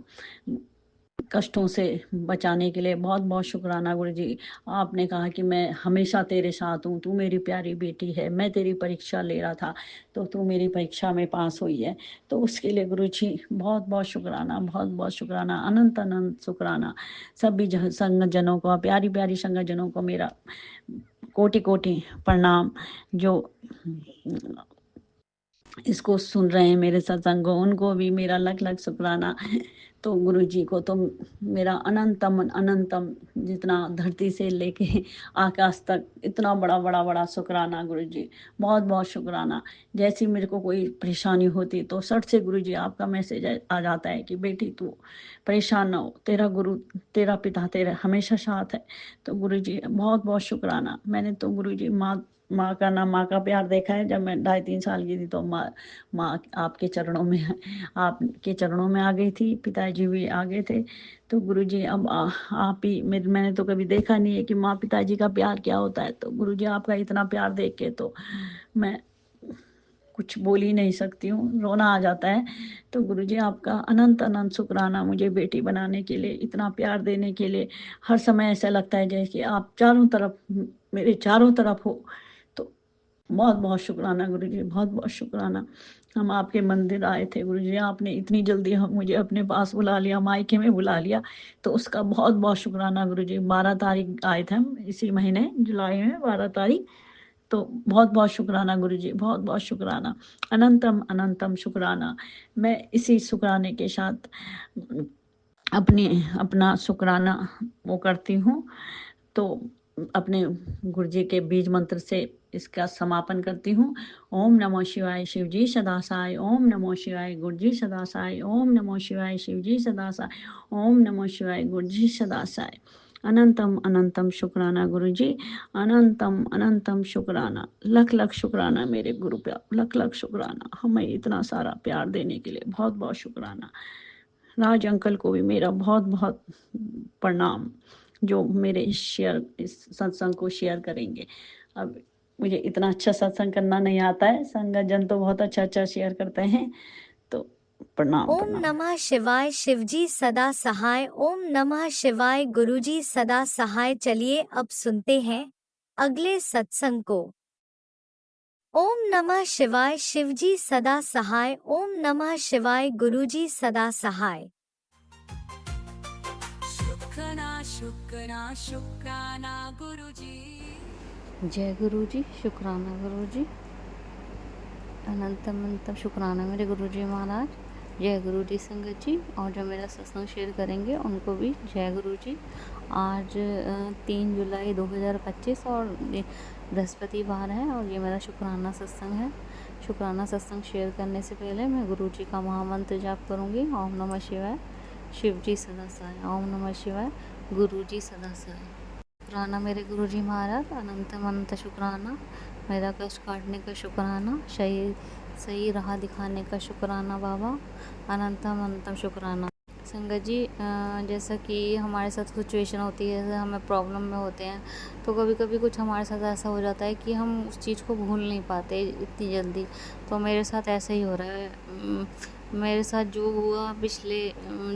कष्टों से बचाने के लिए बहुत-बहुत शुक्राना गुरुजी। आपने कहा कि मैं हमेशा तेरे साथ हूँ, तू मेरी प्यारी बेटी है। मैं तेरी परीक्षा ले रहा था, तो तू मेरी परीक्षा में पास हुई है। तो उसके लिए गुरुजी बहुत-बहुत शुक्राना, बहुत-बहुत शुक्राना, अनंत-अनंत शुक्राना। सभी संगतजनों को, प्यारी-प्यारी संगतजनों को मेरा कोटि-कोटि प्रणाम। जो इसको सुन रहे हैं मेरे सत्संग को, उनको भी मेरा लख-लख शुक्राना। तो गुरुजी को तो मेरा अनंतम जितना धरती से लेके आकाश तक इतना बड़ा शुक्राना गुरुजी। बहुत-बहुत शुक्राना। जैसी मेरे को कोई परेशानी होती तो सट से गुरुजी आपका मैसेज आ जाता है कि बेटी तू परेशान ना हो, तेरा गुरु, तेरा पिता तेरे हमेशा साथ है। तो गुरुजी बहुत-बहुत शुक्राना। मैंने तो गुरुजी माँ का प्यार देखा है। जब मैं 2.5-3 साल की थी तो माँ आपके चरणों में आ गई थी, पिताजी भी आ गए थे। तो गुरुजी अब आप ही मैंने तो कभी देखा नहीं है कि माँ पिताजी का प्यार क्या होता है। तो गुरुजी आपका इतना प्यार देख के तो मैं कुछ बोल ही नहीं सकती हूँ, रोना आ जाता है। तो गुरुजी आपका अनंत शुक्राना, मुझे बेटी बनाने के लिए, इतना प्यार देने के लिए। हर समय ऐसा लगता है जैसे आप मेरे चारों तरफ हो। तो बहुत-बहुत शुक्राना गुरुजी, बहुत-बहुत शुक्राना। हम आपके मंदिर आए थे गुरुजी, आपने इतनी जल्दी मुझे अपने पास बुला लिया, मायके में बुला लिया, तो उसका बहुत-बहुत शुक्राना गुरुजी। 12 तारीख आए थे हम, इसी महीने जुलाई में 12 तारीख। तो बहुत-बहुत शुक्राना गुरुजी, बहुत-बहुत शुक्राना। अनंतम शुक्राना। मैं इसी शुक्राने के साथ अपना शुक्राना वो करती हूँ। तो अपने गुरुजी के बीज मंत्र से इसका समापन करती हूँ। ओम नमो शिवाय शिवजी सदा साई, ओम नमो शिवाय गुरुजी सदा साई, ओम नमो शिवाय शिवजी सदा साई, ओम नमो शिवाय गुरुजी सदा साई। अनंतम शुक्राना गुरुजी, अनंतम शुक्राना। लख शुक्राना मेरे गुरु पे, लख शुक्राना हमें इतना सारा प्यार देने के लिए। बहुत-बहुत शुक्राना। राज अंकल को भी मेरा बहुत-बहुत प्रणाम, जो मेरे इस सत्संग को शेयर करेंगे। अब मुझे इतना अच्छा सत्संग करना नहीं आता है, संगत जन तो बहुत अच्छा शेयर करते हैं। तो प्रणाम। ओम नमः शिवाय शिवजी सदा सहाय, ओम नमः शिवाय गुरुजी सदा सहाय। चलिए अब सुनते हैं अगले सत्संग को। ओम नमः शिवाय शिवजी सदा सहाय, ओम नमः शिवाय गुरुजी सदा सहाय। शुक्राना गुरुजी। जय गुरुजी, शुक्राना गुरुजी, अनंतम शुक्राना मेरे गुरुजी महाराज। जय गुरुजी संगत जी, और जो मेरा सत्संग शेयर करेंगे उनको भी जय गुरुजी। आज 3 जुलाई 2025 और बृहस्पतिवार है, और ये मेरा शुक्राना सत्संग है। शुक्राना सत्संग शेयर करने से पहले मैं गुरुजी का महामंत्र जाप करूँगी। ओम नमः शिवाय शिवजी सदा सहाय, ओम नमः शिवाय गुरुजी सदा सहाय। शुक्राना मेरे गुरुजी महाराज, अनंत शुक्राना। मेरा कष्ट काटने का शुक्राना, सही राह दिखाने का शुक्राना बाबा, अनंतम शुक्राना। संगत जी, जैसा कि हमारे साथ सिचुएशन होती है, जैसे हमें प्रॉब्लम में होते हैं, तो कभी कभी कुछ हमारे साथ ऐसा हो जाता है कि हम उस चीज़ को भूल नहीं पाते इतनी जल्दी। तो मेरे साथ ऐसा ही हो रहा है। मेरे साथ जो हुआ पिछले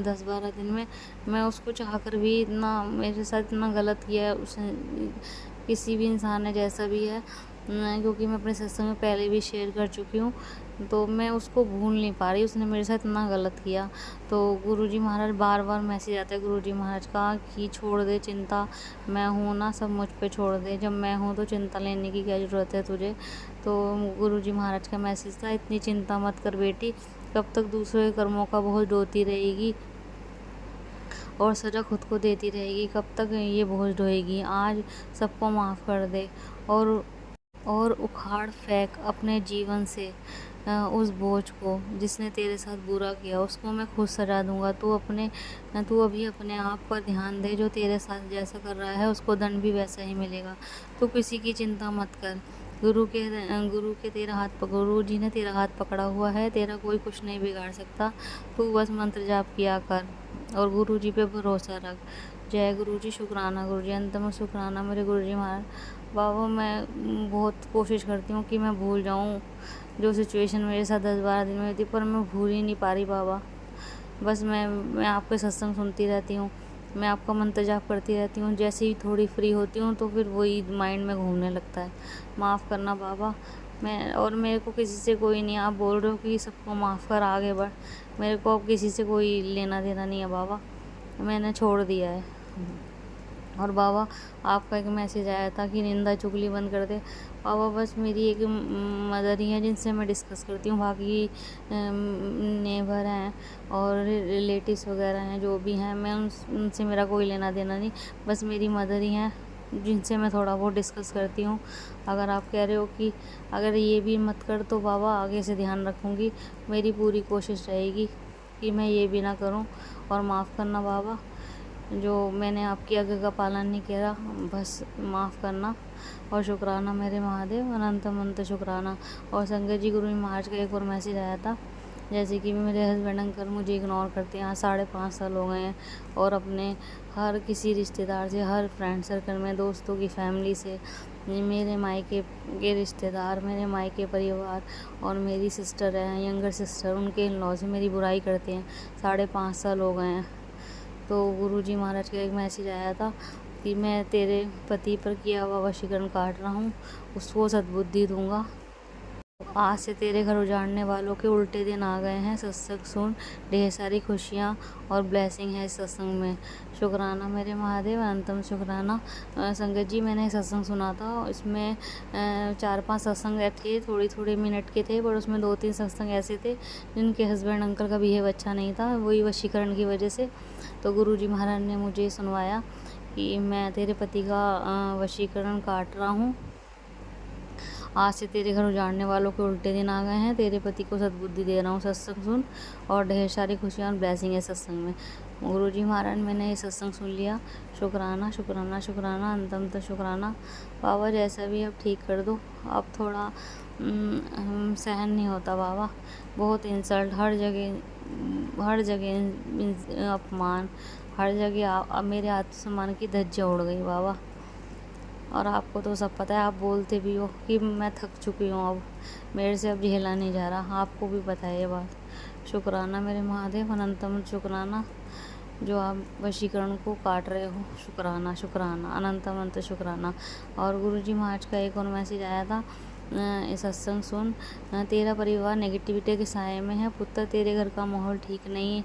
10-12 दिन में, मैं उसको चाहकर भी मेरे साथ इतना गलत किया है उसने, किसी भी इंसान ने, जैसा भी है, क्योंकि मैं अपने सत्संग में पहले भी शेयर कर चुकी हूँ, तो मैं उसको भूल नहीं पा रही। उसने मेरे साथ इतना गलत किया। तो गुरुजी महाराज बार मैसेज आता है गुरुजी महाराज का कि छोड़ दे चिंता, मैं हूँ ना, सब मुझ पे छोड़ दे, जब मैं हूँ तो चिंता लेने की क्या ज़रूरत है तुझे। तो गुरुजी महाराज का मैसेज था, इतनी चिंता मत कर बेटी, कब तक दूसरों के कर्मों का बोझ ढोती रहेगी और सजा खुद को देती रहेगी, कब तक ये बोझ ढोएगी। आज सबको माफ़ कर दे और उखाड़ फेंक अपने जीवन से उस बोझ को, जिसने तेरे साथ बुरा किया उसको मैं खुद सजा दूंगा। तू अभी अपने आप पर ध्यान दे। जो तेरे साथ जैसा कर रहा है उसको दंड भी वैसा ही मिलेगा। तू किसी की चिंता मत कर। गुरु जी ने तेरा हाथ पकड़ा हुआ है। तेरा कोई कुछ नहीं बिगाड़ सकता। तू बस मंत्र जाप किया कर और गुरु जी पे भरोसा रख। जय गुरु जी। शुक्राना गुरु जी। अंत में शुक्राना मेरे गुरु जी महाराज। बाबा मैं बहुत कोशिश करती हूँ कि मैं भूल जाऊँ जो सिचुएशन मेरे साथ 10-12 दिन में हुई थी, पर मैं भूल ही नहीं पा रही बाबा। बस मैं आपके सत्संग सुनती रहती हूँ, मैं आपका मंत्र जाप करती रहती हूँ। जैसे ही थोड़ी फ्री होती हूँ तो फिर वही माइंड में घूमने लगता है। माफ़ करना बाबा। मेरे को किसी से कोई नहीं, आप बोल रहे हो कि सबको माफ़ कर आगे बढ़, मेरे को अब किसी से कोई लेना देना नहीं है बाबा, मैंने छोड़ दिया है। और बाबा आपका एक मैसेज आया था कि निंदा चुगली बंद कर दे। बाबा बस मेरी एक मदर ही है जिनसे मैं डिस्कस करती हूँ, बाकी नेबर हैं और रिलेटिव्स वगैरह हैं जो भी हैं, मैं उनसे मेरा कोई लेना देना नहीं। बस मेरी मदर ही हैं जिनसे मैं थोड़ा बहुत डिस्कस करती हूँ। अगर आप कह रहे हो कि अगर ये भी मत कर तो बाबा आगे से ध्यान रखूँगी। मेरी पूरी कोशिश रहेगी कि मैं ये भी ना करूँ। और माफ़ करना बाबा, जो मैंने आपकी आज्ञा का पालन नहीं किया, बस माफ़ करना। और शुक्राना मेरे महादेव, अनंत अनंत शुक्राना। और संगत जी गुरु महाराज का एक और मैसेज आया था, जैसे कि मेरे हस्बैंड अंकल मुझे इग्नोर करते हैं, 5.5 साल हो गए हैं, और अपने हर किसी रिश्तेदार से, हर फ्रेंड सर्कल में, दोस्तों की फैमिली से, मेरे मायके के रिश्तेदार, मेरे मायके परिवार और मेरी सिस्टर है, यंगर सिस्टर, उनके इन लॉ से मेरी बुराई करते हैं। 5.5 साल हो गए हैं। तो गुरुजी महाराज का एक मैसेज आया था कि मैं तेरे पति पर किया हुआ वशीकरण काट रहा हूँ, उसको सद्बुद्धि दूंगा। आज से तेरे घर उजाड़ने वालों के उल्टे दिन आ गए हैं। सत्संग सुन, ढेर सारी खुशियाँ और ब्लेसिंग है इस सत्संग में। शुक्राना मेरे महादेव, अनंतम शुक्राना। संगत जी मैंने सत्संग सुना था, इसमें 4-5 सत्संग थे, थोड़े मिनट के थे, पर उसमें 2-3 सत्संग ऐसे थे जिनके हस्बैंड अंकल का बिहेव अच्छा नहीं था, वही वशीकरण की वजह से। तो गुरुजी महाराज ने मुझे सुनवाया कि मैं तेरे पति का वशीकरण काट रहा हूँ। आज से तेरे घर उजाड़ने वालों के उल्टे दिन आ गए हैं, तेरे पति को सद्बुद्धि दे रहा हूँ। सत्संग सुन और ढेर सारी खुशियाँ और ब्लेसिंग है सत्संग में। गुरुजी महाराज मैंने ये सत्संग सुन लिया। शुक्राना शुक्राना शुक्राना, अंतम तो शुक्राना। बाबा जैसा भी अब ठीक कर दो, अब थोड़ा सहन नहीं होता बाबा। बहुत इंसल्ट हर जगह अपमान, हर जगह मेरे आत्मसम्मान की धज्जियाँ उड़ गई बाबा। और आपको तो सब पता है, आप बोलते भी हो कि मैं थक चुकी हूँ, अब मेरे से अब झेला नहीं जा रहा, आपको भी पता है ये बात। शुक्राना मेरे महादेव, अनंतम शुक्राना जो आप वशीकरण को काट रहे हो। शुक्राना शुक्राना, अनंत अनंत शुक्राना। और गुरुजी महाराज का एक और मैसेज आया था, सत्संग सुन, तेरा परिवार नेगेटिविटी के साये में है पुत्र, तेरे घर का माहौल ठीक नहीं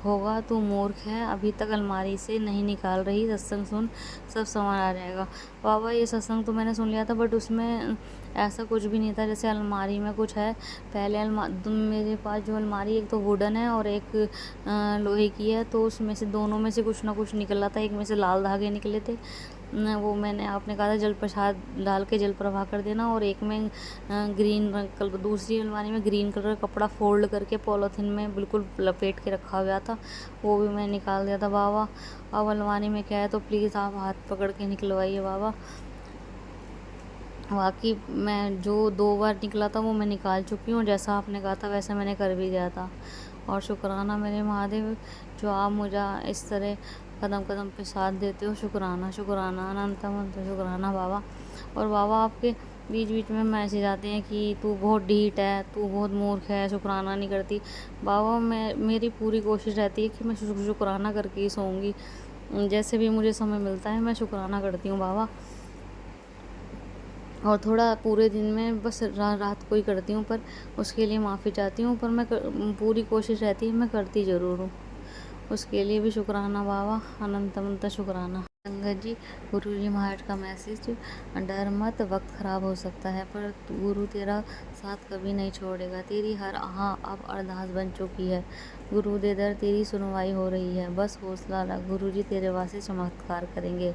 होगा, तू मूर्ख है, अभी तक अलमारी से नहीं निकाल रही। सत्संग सुन, सब समझ आ जाएगा। बाबा ये सत्संग तो मैंने सुन लिया था, बट उसमें ऐसा कुछ भी नहीं था जैसे अलमारी में कुछ है। पहले मेरे पास जो अलमारी एक तो वुडन है और एक लोहे की है, तो उसमें से दोनों में से कुछ ना कुछ निकला था। एक में से लाल धागे निकले थे, वो मैंने आपने कहा था जल प्रसाद डाल के जल प्रवाह कर देना, और एक में ग्रीन कलर, दूसरी अलमारी में ग्रीन कलर का कपड़ा फोल्ड करके पॉलीथिन में बिल्कुल लपेट के रखा हुआ था, वो भी मैं निकाल दिया था बाबा। अब अलमारी में क्या है तो प्लीज़ आप हाथ पकड़ के निकलवाइए बाबा। बाकी मैं जो 2 बार निकला था वो मैं निकाल चुकी हूँ, जैसा आपने कहा था वैसा मैंने कर भी दिया था। और शुक्राना मेरे महादेव जो आप मुझे इस तरह कदम कदम पे साथ देते हो। शुक्राना शुक्राना, अनंत अनंत शुक्राना बाबा। और बाबा आपके बीच बीच में मैसेज आते हैं कि तू बहुत ढीठ है, तू बहुत मूर्ख है, शुक्राना नहीं करती। बाबा मेरी पूरी कोशिश रहती है कि मैं शुक्राना करके ही सोऊंगी, जैसे भी मुझे समय मिलता है मैं शुक्राना करती हूँ बाबा। और थोड़ा पूरे दिन में बस रात को ही करती हूँ, पर उसके लिए माफ़ी चाहती हूँ, पर मैं पूरी कोशिश रहती है मैं करती ज़रूर हूँ, उसके लिए भी शुक्राना बाबा, अनंत अनंत शुक्राना। संगत जी गुरु जी महाराज का मैसेज, डर मत, वक्त ख़राब हो सकता है पर गुरु तेरा साथ कभी नहीं छोड़ेगा। तेरी हर अब अरदास बन चुकी है, गुरु दे दर तेरी सुनवाई हो रही है, बस हौसला रख, गुरु जी तेरे वास्ते चमत्कार करेंगे,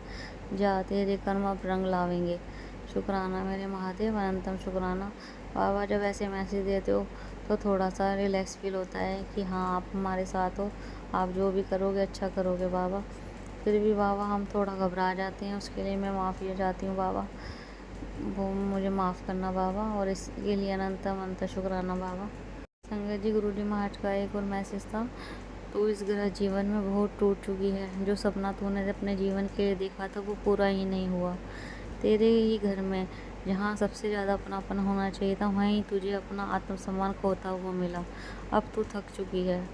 जा तेरे कर्म अब रंग लावेंगे। शुक्राना मेरे महादेव, अनंतम शुक्राना। बाबा जब ऐसे मैसेज देते हो तो थोड़ा सा रिलैक्स फील होता है कि हाँ आप हमारे साथ हो, आप जो भी करोगे अच्छा करोगे बाबा। फिर भी बाबा हम थोड़ा घबरा जाते हैं, उसके लिए मैं माफ़ी चाहती हूँ बाबा, वो मुझे माफ़ करना बाबा, और इसके लिए अनंत अनंत शुक्राना बाबा। संगत जी, गुरुजी महाराज का एक और मैसेज था, तू इस ग्रह जीवन में बहुत टूट चुकी है। जो सपना तूने अपने जीवन के लिए देखा था वो पूरा ही नहीं हुआ। तेरे ही घर में जहाँ सबसे ज़्यादा अपनापन होना चाहिए था, वहीं तुझे अपना आत्मसम्मान खोता हुआ मिला। अब तू थक चुकी है।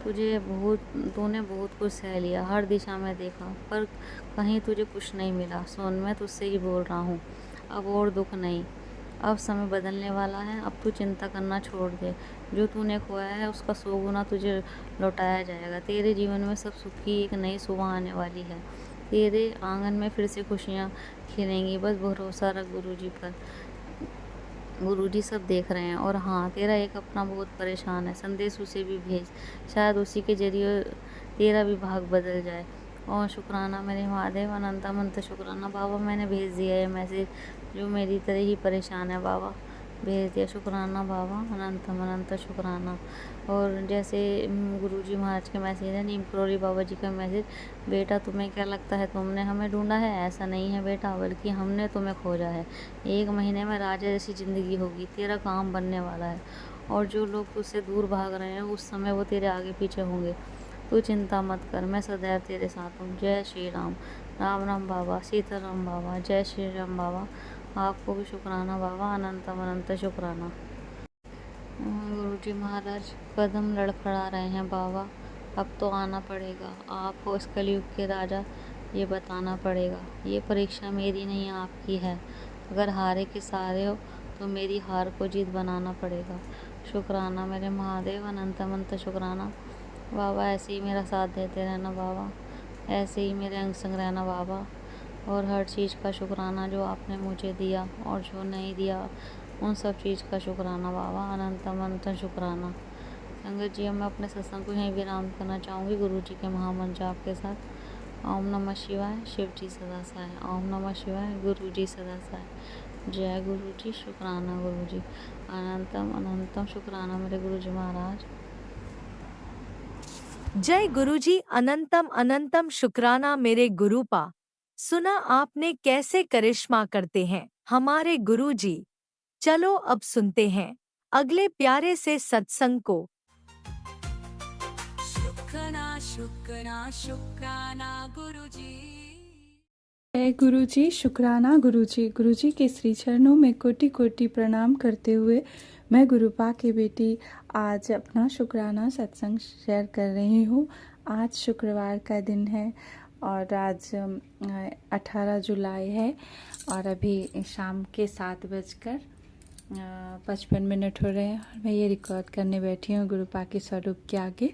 तूने बहुत कुछ सह लिया, हर दिशा में देखा, पर कहीं तुझे कुछ नहीं मिला। सुन, मैं तुझसे ही बोल रहा हूँ, अब और दुख नहीं। अब समय बदलने वाला है। अब तू चिंता करना छोड़ दे। जो तूने खोया है उसका 100 गुना तुझे लौटाया जाएगा। तेरे जीवन में सब सुख की एक नई सुबह आने वाली है। तेरे आंगन में फिर से खुशियाँ खिलेंगी। बस भरोसा रख गुरुजी पर। गुरुजी सब देख रहे हैं। और हाँ, तेरा एक अपना बहुत परेशान है, संदेश उसे भी भेज, शायद उसी के जरिए तेरा भी भाग बदल जाए। और शुक्राना मेरे महादेव, अनंत अनंत शुक्राना बाबा, मैंने भेज दिया ये मैसेज, जो मेरी तरह ही परेशान है बाबा, भेज दिया। शुक्राना बाबा, अनंत अनंत शुक्राना। और जैसे गुरुजी महाराज के मैसेज है, नीम करोली बाबा जी का मैसेज, बेटा तुम्हें क्या लगता है तुमने हमें ढूंढा है? ऐसा नहीं है बेटा, बल्कि हमने तुम्हें खोजा है। 1 महीने में राजा जैसी ज़िंदगी होगी, तेरा काम बनने वाला है। और जो लोग तुझसे दूर भाग रहे हैं, उस समय वो तेरे आगे पीछे होंगे। तू चिंता मत कर, मैं सदैव तेरे साथ हूँ। जय श्री राम। राम राम बाबा, सीताराम बाबा, जय श्री राम बाबा। आपको भी शुक्राना बाबा, अनंत अनंत शुक्राना। गुरुजी महाराज, कदम लड़खड़ा रहे हैं बाबा, अब तो आना पड़ेगा। आप हो इस कलयुग के राजा, ये बताना पड़ेगा। ये परीक्षा मेरी नहीं आपकी है। अगर हारे के सहारे हो तो मेरी हार को जीत बनाना पड़ेगा। शुक्राना मेरे महादेव, अनंत अनंत शुक्राना बाबा। ऐसे ही मेरा साथ देते रहना बाबा, ऐसे ही मेरे अंग संग रहना बाबा। और हर चीज़ का शुक्राना जो आपने मुझे दिया और जो नहीं दिया, उन सब चीज़ का शुक्राना बाबा, अनंत अनंत शुक्राना। संगत जी, मैं अपने सत्संग को यहीं विराम करना चाहूँगी गुरु जी के महामंत्र जाप के साथ। ओम नमः शिवाय, शिव जी सदा सहाय। ओम नमः शिवाय, गुरु जी सदा सहाय। जय गुरु जी, शुक्राना गुरु जी, अनंतम अनंतम शुक्राना मेरे गुरु जी महाराज। जय गुरुजी, अनंतम अनंतम शुक्राना मेरे गुरुपा। सुना आपने कैसे करिश्मा करते हैं हमारे गुरुजी। चलो अब सुनते हैं अगले प्यारे से सत्संग को। शुक्राना शुक्राना शुक्राना गुरुजी। जय गुरुजी, शुक्राना गुरुजी। गुरुजी के श्री चरणों में कोटि कोटि प्रणाम करते हुए मैं गुरुपा की बेटी आज अपना शुक्राना सत्संग शेयर कर रही हूँ। आज शुक्रवार का दिन है और आज 18 जुलाई है और अभी शाम के 7:55 हो रहे हैं और मैं ये रिकॉर्ड करने बैठी हूँ गुरुपा के स्वरूप के आगे।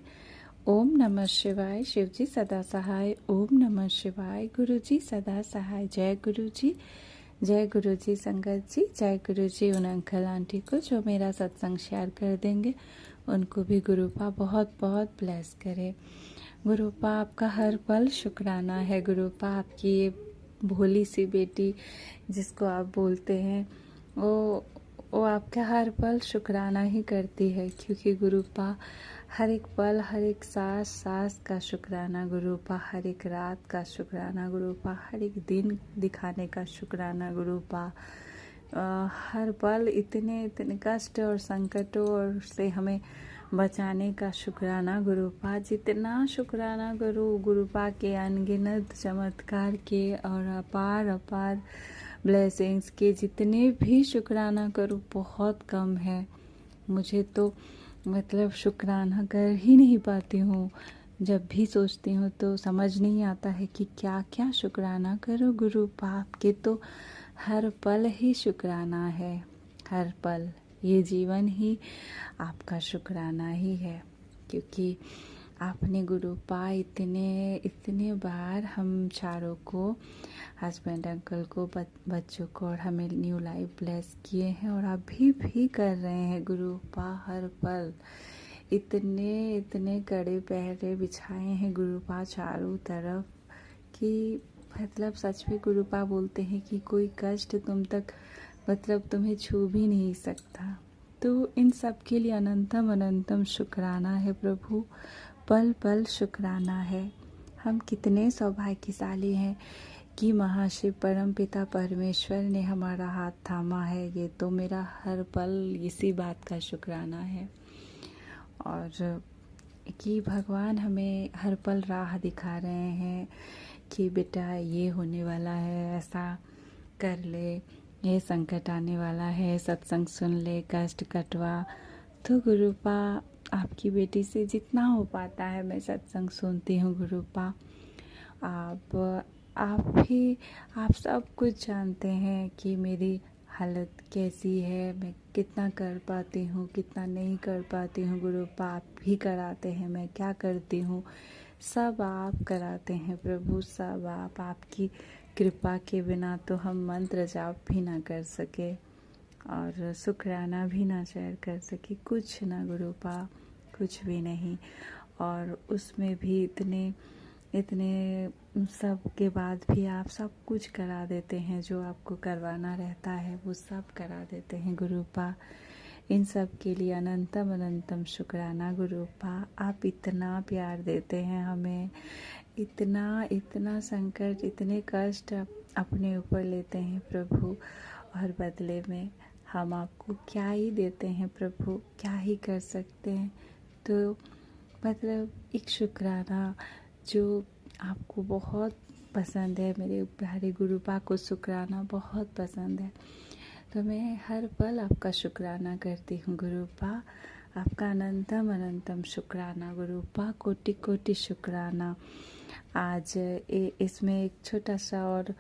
ओम नमः शिवाय, शिव जी सदा सहाय। ओम नमः शिवाय, गुरु जी सदा सहाय। जय गुरु जी, जय गुरु जी। संगत जी, जय गुरु जी। उन अंकल आंटी को जो मेरा सत्संग शेयर कर देंगे, उनको भी गुरुपा बहुत बहुत ब्लेस करे। गुरुपा आपका हर पल शुक्राना है। गुरुपा आपकी ये भोली सी बेटी जिसको आप बोलते हैं, वो आपका हर पल शुक्राना ही करती है, क्योंकि गुरुपा हर एक पल, हर एक सांस का शुक्राना गुरुपा, हर एक रात का शुक्राना गुरुपा, हर एक दिन दिखाने का शुक्राना गुरुपा, हर पल इतने कष्ट और संकटों और से हमें बचाने का शुक्राना गुरुपा। जितना शुक्राना गुरुपा के अनगिनत चमत्कार के और अपार अपार ब्लेसिंग्स के जितने भी शुक्राना करूँ बहुत कम है। मुझे तो मतलब शुक्राना कर ही नहीं पाती हूँ। जब भी सोचती हूँ तो समझ नहीं आता है कि क्या क्या शुक्राना करो गुरुपा। आपके तो हर पल ही शुक्राना है, हर पल। ये जीवन ही आपका शुक्राना ही है, क्योंकि आपने गुरुपा इतने बार हम चारों को, हस्बैंड अंकल को, बच्चों को और हमें न्यू लाइफ ब्लेस किए हैं और अभी भी कर रहे हैं गुरुपा। हर पल इतने कड़े पहरे बिछाए हैं गुरुपा चारों तरफ कि मतलब सच में गुरुपा बोलते हैं कि कोई कष्ट तुम तक मतलब तुम्हें छू भी नहीं सकता। तो इन सब के लिए अनंतम अनंतम शुक्राना है प्रभु, पल पल शुक्राना है। हम कितने सौभाग्यशाली हैं कि महाशिव परम पिता परमेश्वर ने हमारा हाथ थामा है। ये तो मेरा हर पल इसी बात का शुक्राना है। और कि भगवान हमें हर पल राह दिखा रहे हैं कि बेटा ये होने वाला है, ऐसा कर ले, ये संकट आने वाला है, सत्संग सुन ले, कष्ट कटवा। तो गुरुपा आपकी बेटी से जितना हो पाता है मैं सत्संग सुनती हूँ गुरुपा। आप सब कुछ जानते हैं कि मेरी हालत कैसी है, मैं कितना कर पाती हूँ, कितना नहीं कर पाती हूँ। गुरुपा आप भी कराते हैं, मैं क्या करती हूँ सब आप कराते हैं प्रभु, सब आप। आपकी कृपा के बिना तो हम मंत्र जाप भी ना कर सके और शुक्राना भी ना शेयर कर सके, कुछ ना गुरुपा, कुछ भी नहीं। और उसमें भी इतने सब के बाद भी आप सब कुछ करा देते हैं, जो आपको करवाना रहता है वो सब करा देते हैं गुरुपा। इन सब के लिए अनंतम अनंतम शुक्राना गुरुपा। आप इतना प्यार देते हैं हमें, इतना संकट, इतने कष्ट अपने ऊपर लेते हैं प्रभु, और बदले में हम आपको क्या ही देते हैं प्रभु, क्या ही कर सकते हैं। तो मतलब एक शुक्राना जो आपको बहुत पसंद है, मेरे प्यारे गुरुपा को शुक्राना बहुत पसंद है। तो मैं हर पल आपका शुक्राना करती हूँ गुरुपा, आपका अनंतम अनंतम शुक्राना गुरुपा, कोटि कोटि शुक्राना। आज इसमें एक छोटा सा और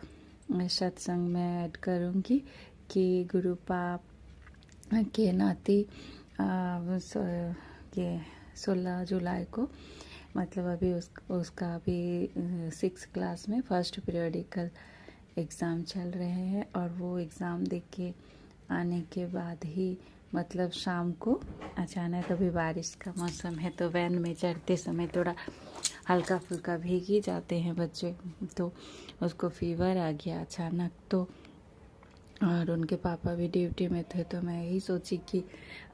सत्संग मैं ऐड करूँगी कि गुरुपा के नाती ये 16 जुलाई को, मतलब अभी उसका अभी 6 क्लास में फर्स्ट पीरियडिकल एग्ज़ाम चल रहे हैं। और वो एग्ज़ाम दे के आने के बाद ही मतलब शाम को अचानक, अभी बारिश का मौसम है तो वैन में चढ़ते समय थोड़ा हल्का फुल्का भीग ही जाते हैं बच्चे, तो उसको फीवर आ गया अचानक। तो और उनके पापा भी ड्यूटी में थे, तो मैं यही सोची कि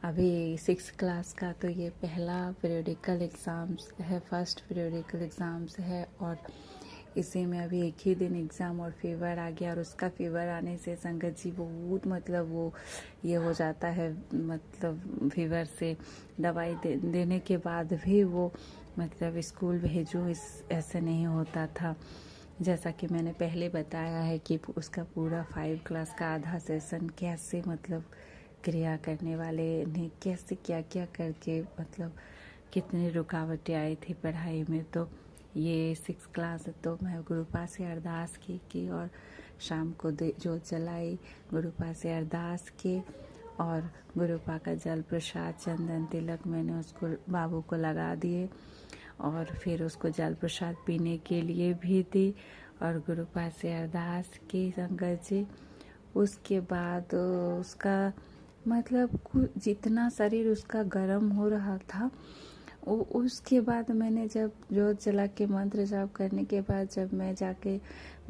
अभी 6 क्लास का तो ये पहला पीरियडिकल एग्ज़ाम्स है, फर्स्ट पीरियडिकल एग्ज़ाम्स है, और इसी में अभी एक ही दिन एग्ज़ाम और फीवर आ गया। और उसका फीवर आने से संगत जी बहुत मतलब वो ये हो जाता है, मतलब फीवर से दवाई देने के बाद भी वो मतलब स्कूल भेजो, ऐसे नहीं होता था। जैसा कि मैंने पहले बताया है कि उसका पूरा 5 क्लास का आधा सेशन कैसे मतलब क्रिया करने वाले ने कैसे क्या क्या करके मतलब कितनी रुकावटें आई थी पढ़ाई में। तो ये 6 क्लास, तो मैं गुरुपा से अरदास की और शाम को जोत जलाई, गुरुपा से अरदास की और गुरुपा का जल प्रसाद चंदन तिलक मैंने उसको बाबू को लगा दिए और फिर उसको जल प्रसाद पीने के लिए भी दी और गुरुपा से अरदास की संगत जी। उसके बाद उसका मतलब जितना शरीर उसका गर्म हो रहा था, उसके बाद मैंने जब जोत जला के मंत्र जाप करने के बाद जब मैं जाके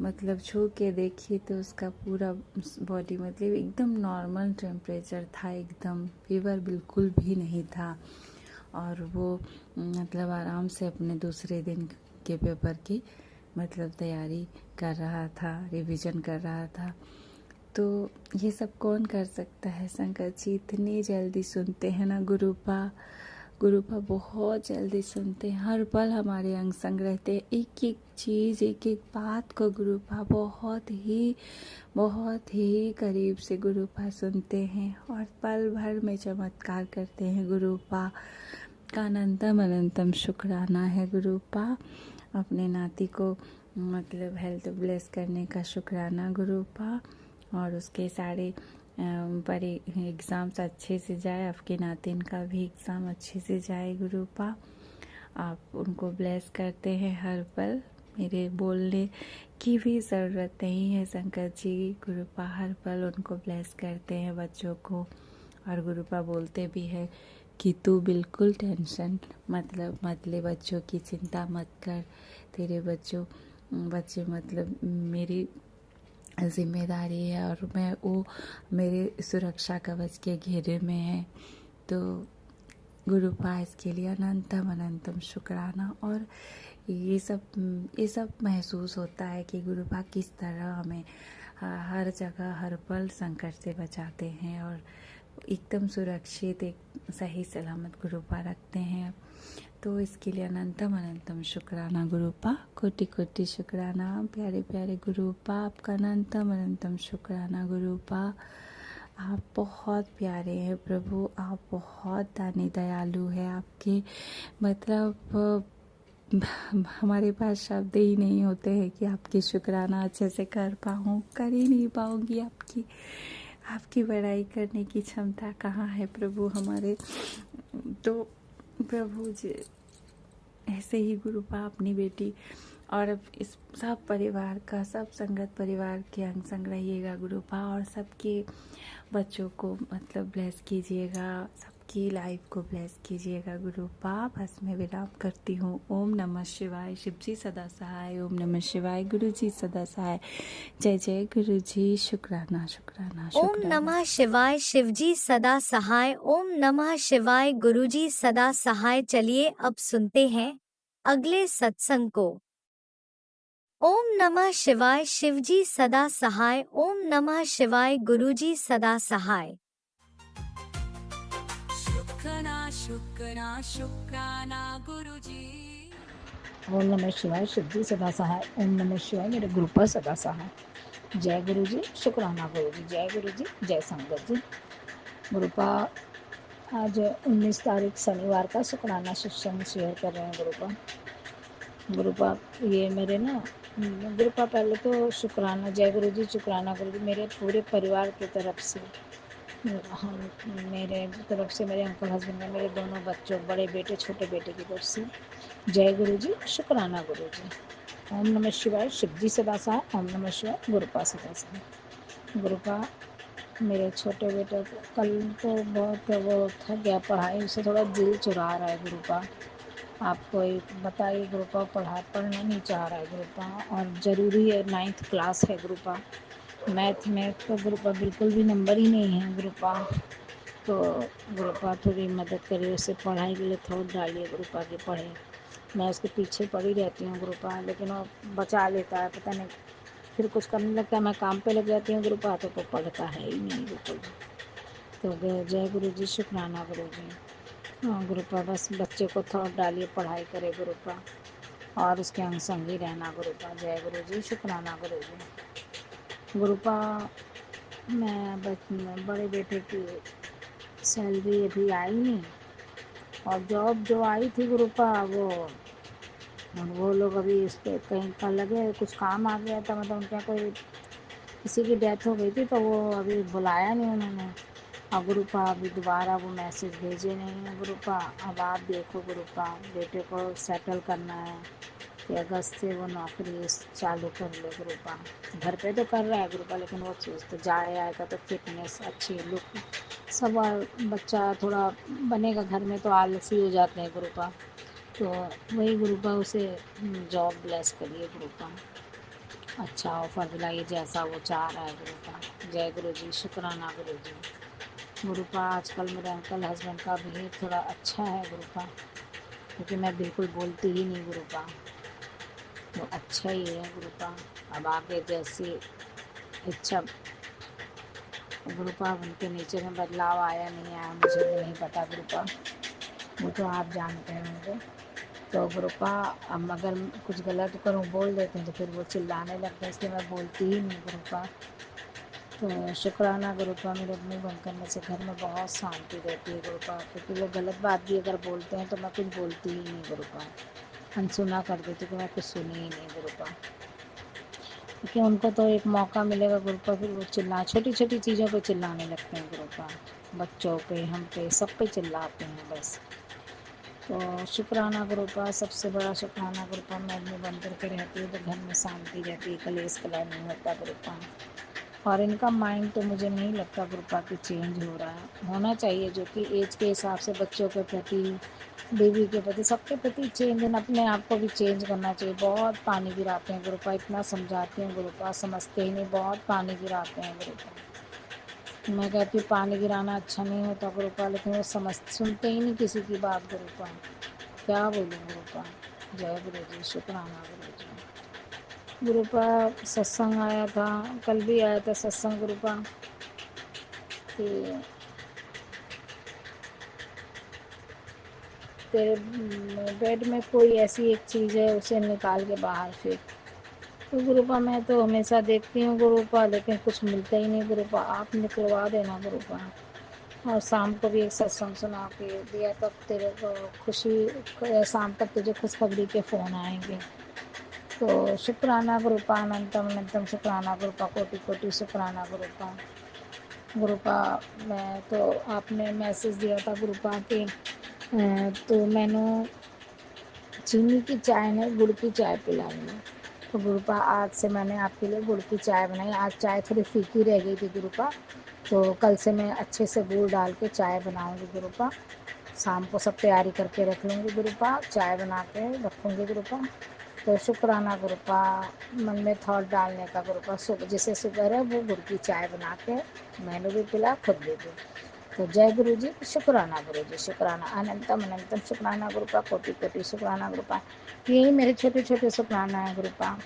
मतलब छू के देखी तो उसका पूरा बॉडी मतलब एकदम नॉर्मल टेम्परेचर था, एकदम फीवर बिल्कुल भी नहीं था। और वो मतलब आराम से अपने दूसरे दिन के पेपर की मतलब तैयारी कर रहा था, रिवीजन कर रहा था। तो ये सब कौन कर सकता है संगत जी, इतनी जल्दी सुनते हैं ना गुरुपा बहुत जल्दी सुनते हैं, हर पल हमारे अंग संग रहते हैं, एक एक चीज़ एक एक बात को गुरुपा बहुत ही करीब से गुरुपा सुनते हैं और पल भर में चमत्कार करते हैं। गुरुपा का अनंतम शुक्राना है गुरुपा, अपने नाती को मतलब हेल्थ ब्लेस करने का शुक्राना गुरुपा, और उसके सारे पर एग्ज़ाम्स अच्छे से जाए, आपके नातिन का भी एग्ज़ाम अच्छे से जाए गुरुपा। आप उनको ब्लेस करते हैं हर पल, मेरे बोलने की भी ज़रूरत नहीं है संकट जी, गुरुपा हर पल उनको ब्लेस करते हैं बच्चों को। और गुरुपा बोलते भी है कि तू बिल्कुल टेंशन मतलब मत ले, बच्चों की चिंता मत कर, तेरे बच्चे मतलब मेरी जिम्मेदारी है और मैं वो मेरे सुरक्षा कवच के घेरे में है। तो गुरुपा इसके लिए अनंतम अनंतम शुक्राना। और ये सब महसूस होता है कि गुरुपा किस तरह हमें हर जगह हर पल संकट से बचाते हैं और एकदम सुरक्षित एक सही सलामत गुरुपा रखते हैं। तो इसके लिए अनंतम अनंतम शुक्राना गुरुपा, कोटि कोटि शुक्राना प्यारे प्यारे गुरुपा, आपका अनंतम अनंतम शुक्राना गुरुपा। आप बहुत प्यारे हैं प्रभु, आप बहुत दानी दयालु है। आपके मतलब हमारे पास शब्द ही नहीं होते हैं कि आपकी शुक्राना अच्छे से कर पाऊँ, कर ही नहीं पाऊँगी। आपकी बड़ाई करने की क्षमता कहाँ है प्रभु हमारे। तो प्रभु जी ऐसे ही गुरुपा अपनी बेटी और अब इस सब परिवार का, सब संगत परिवार के अंग संग रहिएगा गुरुपा, और सबके बच्चों को मतलब ब्लेस कीजिएगा, सबकी लाइफ को ब्लेस कीजिएगा गुरुपा। बस मैं विराम करती हूँ। ओम नमः शिवाय, शिव जी सदा सहाय। ओम नमः शिवाय, गुरु जी सदा सहाय। जय जय गुरु जी, शुक्राना शुक्राना ओम शुक्राना। नमः शिवाय, शिवजी सदा सहाय। ओम नमः शिवाय, गुरुजी सदा सहाय। चलिए अब सुनते हैं अगले सत्संग को। ओम नमः शिवाय, शिवजी सदा सहाय। ओम नमः शिवाय, गुरुजी सदा सहाय। शुक्राना गुरुजी। ओम नमः शिवाय, शिव जी सदा सहाय। ओम नमः शिवाय, मेरे गुरुपा सदा सहाय। जय गुरु जी, शुक्राना गुरु जी। जय गुरु जी, जय संगत जी। गुरुपा आज 19 तारीख शनिवार का शुक्राना सत्संग शेयर कर रहे हैं गुरुपा। गुरुपा ये मेरे ना गुरुपा पहले तो शुक्राना, जय गुरु जी, शुक्राना गुरु जी मेरे पूरे परिवार की तरफ से, हम मेरे तरफ से, मेरे अंकल हस्बैंड में, मेरे दोनों बच्चों, बड़े बेटे छोटे बेटे की तरफ से जय गुरु जी, शुक्राना गुरु जी। ओम नमः शिवाय, शिव जी सदा सहाय। ओम नमः शिवाय, गुरुपा सदा सहाय। गुरुपा मेरे छोटे बेटे को कल तो बहुत वो थक गया पढ़ाई से, थोड़ा दिल चुरा रहा है गुरुपा। आपको एक बताइए गुरुपा, पढ़ना नहीं चाह रहा है गुरुपा, और ज़रूरी है 9th क्लास है गुरुपा। मैथ में तो गुरुपा बिल्कुल भी नंबर ही नहीं है गुरुपा। तो गुरुपा थोड़ी मदद करिए, उसे पढ़ाई के लिए थोड़ा डालिए गुरुपा की पढ़े। मैं उसके पीछे पड़ी रहती हूँ गुरुपा, लेकिन वो बचा लेता है, पता नहीं फिर कुछ करने लगता है। मैं काम पे लग जाती हूँ गुरुपा, तो पढ़ता है ही नहीं बिल्कुल। तो जय गुरु जी, शुक्राना गुरु जी। हाँ गुरुपा, बस बच्चे को थोड़ा डालिए, पढ़ाई करे गुरुपा, और उसके अंग संग ही रहना गुरुपा। जय गुरु जी, शुक्राना गुरु जी। गुरुपा मैं बड़े बेटे की सैलरी अभी आई नहीं, और जॉब जो आई थी गुरुपा वो लोग अभी इस पर कहीं का लगे, कुछ काम आ गया था, मतलब उनके यहाँ कोई किसी की डेथ हो गई थी, तो वो अभी बुलाया नहीं उन्होंने। और गुरुपा अभी दोबारा वो मैसेज भेजे नहीं है गुरुपा। अब आप देखो गुरुपा, बेटे को सेटल करना है कि अगस्त से वो नौकरी चालू कर ले गुरुपा। घर पे तो कर रहा है गुरुपा, लेकिन वो चीज़ तो जाए आएगा तो फिटनेस अच्छी लुक सब, और बच्चा थोड़ा बनेगा घर में तो आलसी हो जाते हैं गुरुपा। तो वही गुरुपा, उसे जॉब ब्लेस करिए गुरुपा, अच्छा ऑफ़र दिलाइए जैसा वो चाह रहा है गुरुपा। जय गुरु जी, शुक्राना गुरु जी। गुरुपा आजकल मेरे अंकल हस्बैंड का बिहेव थोड़ा अच्छा है गुरुपा, क्योंकि मैं बिल्कुल बोलती ही नहीं गुरुपा, तो अच्छा ही है गुरुपा। अब आगे जैसी इच्छा गुरुपा, उनके नेचर में बदलाव आया नहीं आया मुझे नहीं पता गुरुपा, वो तो आप जानते होंगे। तो गुरुपा अब अगर कुछ गलत करूँ, बोल देते हैं, तो फिर वो चिल्लाने लगते हैं, इसलिए मैं बोलती ही नहीं गुरुपा। तो शुक्राना गुरुपा, मेरे मुँह बंद करने से घर में बहुत शांति रहती है गुरुपा, क्योंकि वो गलत बात भी अगर बोलते हैं तो मैं कुछ बोलती ही नहीं गुरुपा, अनसुना कर देती, कि मैं कुछ सुनी ही नहीं गुरुपा। क्योंकि उनको तो एक मौका मिलेगा गुरुपा, फिर वो छोटी छोटी चीज़ों पे चिल्लाने लगते हैं गुरुपा, बच्चों पे, हम पे, सब पे चिल्लाते हैं बस। तो शुक्राना गुरुपा, सबसे बड़ा शुक्राना गुरुपा, मैं मुँह बंद करके रहती हूँ तो घर में शांति रहती है, कलेश कलह नहीं होता गुरुपा। और इनका माइंड तो मुझे नहीं लगता गुरुपा कि चेंज हो रहा है। होना चाहिए, जो कि एज के हिसाब से बच्चों के प्रति, बीवी के प्रति, सबके प्रति चेंज है। अपने आप को भी चेंज करना चाहिए। बहुत पानी गिराते हैं गुरुपा, इतना समझाते हैं गुरुपा, समझते ही नहीं, बहुत पानी गिराते हैं गुरुपा। मैं कहती हूँ पानी गिराना अच्छा नहीं होता गुरुपा, लेकिन वो सुनते ही नहीं किसी की बात गुरुपा। क्या बोलूँ गुरुपा। जय गुरु जी, शुक्राना गुरु जी। गुरुपा सत्संग आया था, कल भी आया था सत्संग गुरुपा कि तेरे बेड में कोई ऐसी एक चीज़ है, उसे निकाल के बाहर फेंक। तो गुरुपा मैं तो हमेशा देखती हूँ गुरुपा, लेकिन कुछ मिलता ही नहीं गुरुपा। आप निकलवा देना गुरुपा। और शाम को भी एक सत्संग सुना के दिया, तब तेरे को खुशी, शाम तक तुझे खुशखबरी के फ़ोन आएंगे। तो शुक्राना गुरुपा, अनंतम अनंतम शुक्राना गुरुपा, कोटि कोटि शुक्राना गुरुपा। गुरुपा मैं तो आपने मैसेज दिया था गुरुपा कि तो मैंने चीनी की चाय नहीं, गुड़ की चाय पिलाई है। तो गुरुपा आज से मैंने आपके लिए गुड़ की चाय बनाई। आज चाय थोड़ी फीकी रह गई थी गुरुपा, तो कल से मैं अच्छे से गुड़ डाल के चाय बनाऊंगी गुरुपा। शाम को सब तैयारी करके रख लूँगी गुरुपा, चाय बना के रखूँगी गुरुपा। तो शुक्राना गुरुपा, मन में थॉट डालने का गुरुपा। जिसे शुगर है वो गुड़ की चाय बना के मैंने भी पिला, खुद भी पी। तो जय गुरु जी, शुक्राना गुरु जी, शुक्राना, अनंतम अनंतम शुक्राना गुरुपा, कोटि कोटि शुक्राना गुरुपा। यही मेरे छोटे छोटे शुक्राना है गुरुपा।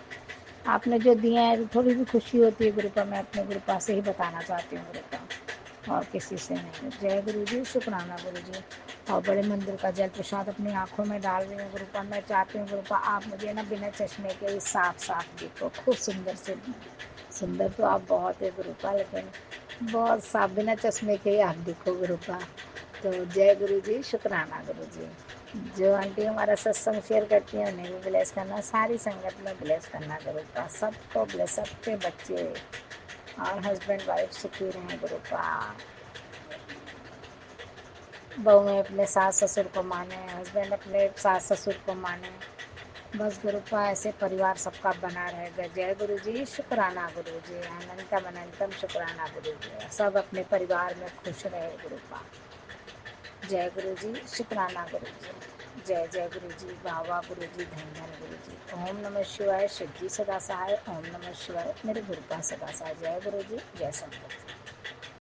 आपने जो दिया है, थोड़ी भी खुशी होती है गुरुपा, मैं अपने गुरुपा से ही बताना चाहती हूँ गुरुपा, और किसी से नहीं। जय गुरु जी, शुक्राना गुरु जी। और बड़े मंदिर का जल प्रसाद अपनी आँखों में डाल रही हूँ गुरुपा। मैं चाहती हूँ गुरुपा आप मुझे ना बिना चश्मे के ही साफ साफ देखो, खूब सुंदर से। सुंदर तो आप बहुत है गुरुपा, लेकिन बहुत साफ, बिना चश्मे के ही आप देखो गुरुपा। तो जय गुरु जी, शुक्राना गुरु जी। जो आंटी हमारा सत्संग शेयर करती हैं उन्हें भी ब्लेस करना, सारी संगत में ब्लेस करना गुरुपा, सबको ब्लेस, सबके बच्चे और हस्बैंड वाइफ सुखी रहें गुरुपा। बहुएं अपने सास ससुर को माने, हस्बैंड अपने सास ससुर को माने, बस गुरुपा ऐसे परिवार सबका बना रहेगा। जय गुरु जी, शुक्राना गुरु जी, अनंतम अनंतम शुक्राना गुरु जी। सब अपने परिवार में खुश रहे गुरुपा। जय गुरु जी, शुक्राना गुरु जी। जय जय गुरु जी, वाह वाह गुरु जी, धन धन गुरु जी। ओम नमः शिवाय, शिव जी सदा सहाय। ओम नमः शिवाय, मेरे गुरुपा सदा सहाय। जय गुरु जी, जय संगत जी।